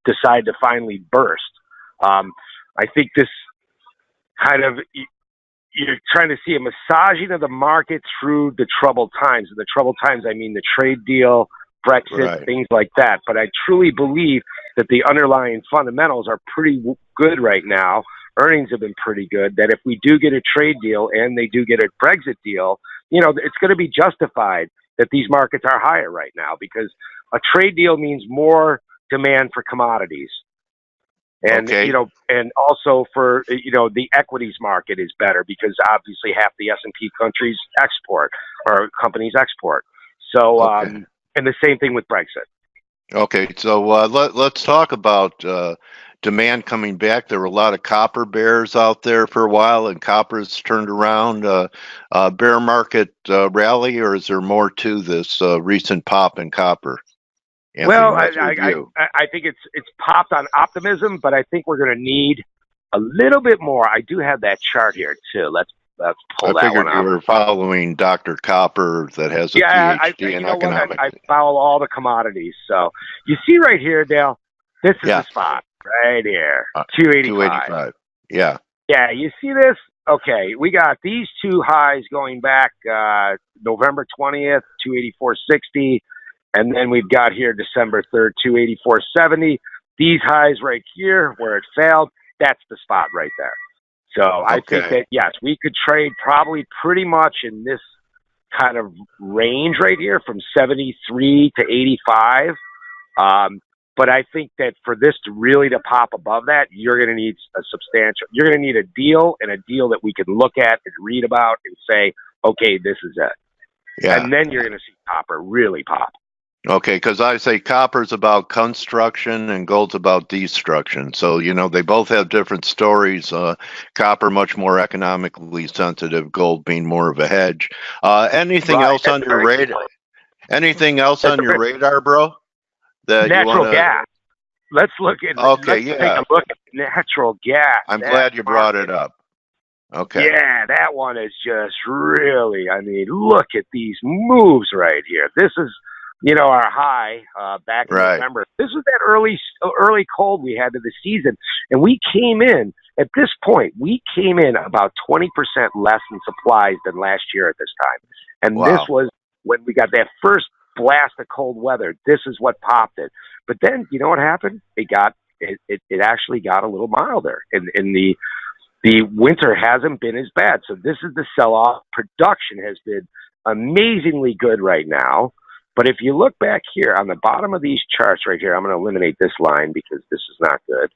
decide to finally burst. I think this kind of, you're trying to see a massaging of the market through the troubled times. And the troubled times, I mean the trade deal, Brexit, things like that. But I truly believe that the underlying fundamentals are pretty good right now. Earnings have been pretty good, that if we do get a trade deal and they do get a Brexit deal, it's going to be justified that these markets are higher right now, because a trade deal means more demand for commodities. And, and also for, the equities market is better because obviously half the S&P countries export, or companies export. So, and the same thing with Brexit. Okay, so let's talk about demand coming back. There were a lot of copper bears out there for a while, and copper's turned around. Bear market rally, or is there more to this recent pop in copper? Anthony, well, I think it's popped on optimism, but I think we're going to need a little bit more. I do have that chart here too. Let's pull that one up. I figured you were following Dr. Copper that has a PhD in economics. I follow all the commodities. So you see right here, Dale, this is the spot right here, 285. Yeah. Yeah, you see this? Okay, we got these two highs going back November 20th, 284.60. And then we've got here December 3rd, 284.70. These highs right here where it failed, that's the spot right there. So I think that, yes, we could trade probably pretty much in this kind of range right here from 73 to 85. But I think that for this to really to pop above that, you're going to need you're going to need a deal, and a deal that we can look at and read about and say, okay, this is it. Yeah. And then you're going to see copper really pop. Okay, because I say copper's about construction and gold's about destruction. So, they both have different stories. Copper much more economically sensitive, gold being more of a hedge. Anything else on your radar? Anything else on your radar, bro? Natural gas. Let's look at take a look at natural gas. I'm glad you brought it up. Okay. Yeah, that one is just really, look at these moves right here. This is our high back in November. This was that early cold we had to the season. And we came in, at this point, about 20% less in supplies than last year at this time. And this was when we got that first blast of cold weather. This is what popped it. But then, you know what happened? It actually got a little milder. And the winter hasn't been as bad. So this is the sell-off. Production has been amazingly good right now. But if you look back here on the bottom of these charts right here, I'm going to eliminate this line because this is not good.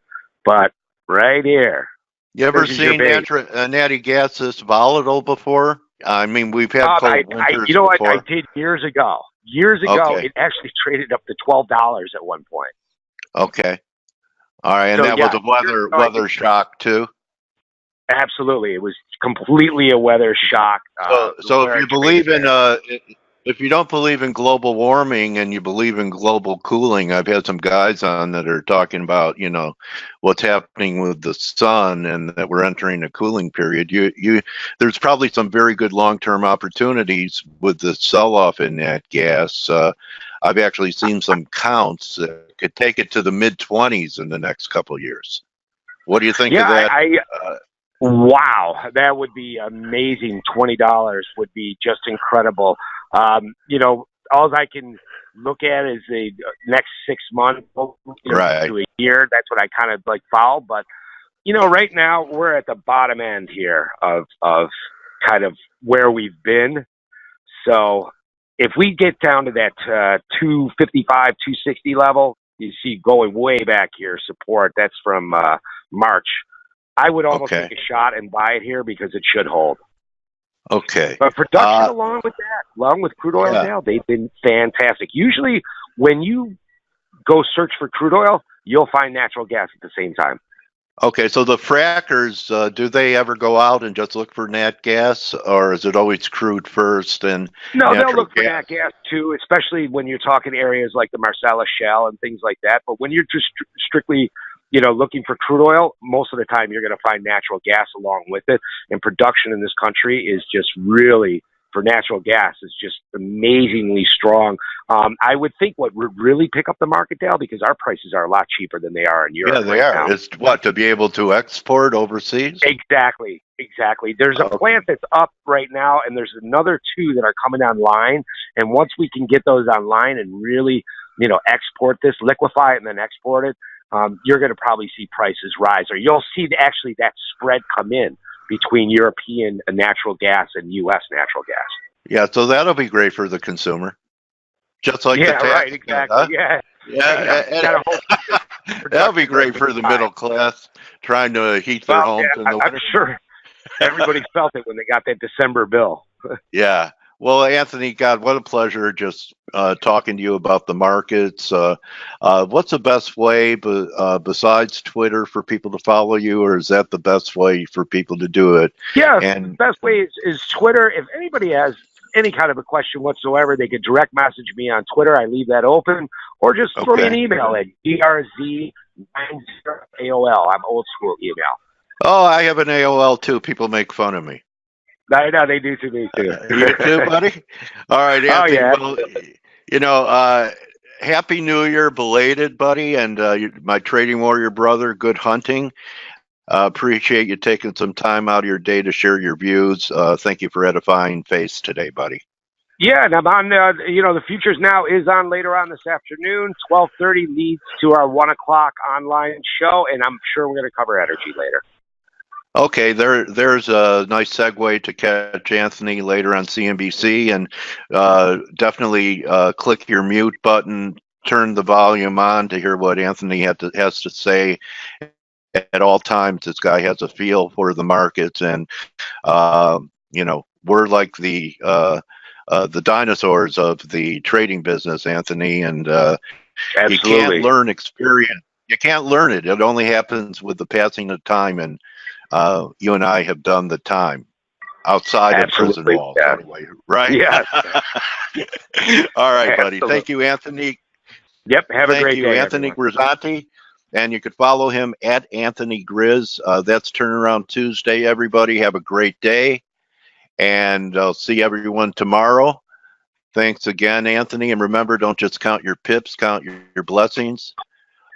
But right here. You ever seen natty gas this volatile before? We've had cold winters before. I did years ago. It actually traded up to $12 at one point. Okay. All right, and So, that yeah, was a weather shock too. Absolutely, it was completely a weather shock. So if you don't believe in global warming and you believe in global cooling, I've had some guys on that are talking about, you know, what's happening with the sun and that we're entering a cooling period. There's probably some very good long-term opportunities with the sell-off in that gas. I've actually seen some counts that could take it to the mid-20s in the next couple of years. What do you think of that? Wow, that would be amazing. $20 would be just incredible. You know, all I can look at is the next 6 months to a year. That's what I kind of like follow. But, you know, right now we're at the bottom end here of kind of where we've been. So if we get down to that 255, 260 level, you see going way back here, support. That's from March. I would almost take a shot and buy it here because it should hold. Okay. But production along with that, along with crude oil, Dale, they've been fantastic. Usually when you go search for crude oil, you'll find natural gas at the same time. Okay, so the frackers, do they ever go out and just look for nat gas, or is it always crude first and No, they'll look for nat gas too, especially when you're talking areas like the Marcellus Shale and things like that. But when you're just strictly, you know, looking for crude oil, most of the time you're going to find natural gas along with it. And production in this country is just really, for natural gas, is just amazingly strong. I would think what would really pick up the market, Dale, because our prices are a lot cheaper than they are in Europe. Yeah, they are. Now. It's what, to be able to export overseas? Exactly. There's a plant that's up right now, and there's another 2 that are coming online. And once we can get those online and really, you know, export this, liquefy it, and then export it, you're going to probably see prices rise, or you'll see actually that spread come in between European natural gas and U.S. natural gas. Yeah, so that'll be great for the consumer. Just like the tax. Right, exactly. Huh? Yeah. That'll be great for the middle class trying to heat their homes in the winter. I'm sure everybody felt it when they got that December bill. Yeah. Well, Anthony, God, what a pleasure just talking to you about the markets. What's the best way besides Twitter for people to follow you, or is that the best way for people to do it? Yeah, the best way is Twitter. If anybody has any kind of a question whatsoever, they could direct message me on Twitter. I leave that open, or just throw me an email at drz90AOL. I'm old school email. Oh, I have an AOL too. People make fun of me. I know they do to me too. You too, buddy? All right, Anthony. Well, you know, Happy New Year, belated, buddy, and my trading warrior brother. Good hunting. Appreciate you taking some time out of your day to share your views. Thank you for edifying faith today, buddy. Yeah, and I'm on. You know, the Futures Now is on later on this afternoon. 12:30 leads to our 1 o'clock online show, and I'm sure we're going to cover energy later. Okay, there's a nice segue to catch Anthony later on CNBC, and definitely click your mute button, turn the volume on to hear what Anthony has to say at all times. This guy has a feel for the markets, and you know, we're like the dinosaurs of the trading business, Anthony, and you can't learn experience. You can't learn it. It only happens with the passing of time, and you and I have done the time outside of prison walls, anyway, right? Yeah. All right, buddy. Thank you, Anthony. Yep. Have a great day. Thank you, Anthony Grizzanti. And you can follow him at Anthony Grizz. That's Turnaround Tuesday, everybody. Have a great day. And I'll see everyone tomorrow. Thanks again, Anthony. And remember, don't just count your pips, count your blessings.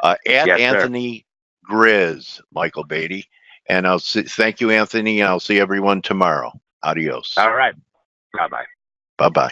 At Anthony Grizz, Michael Beatty. And thank you, Anthony. I'll see everyone tomorrow. Adios. All right. Bye-bye. Bye-bye.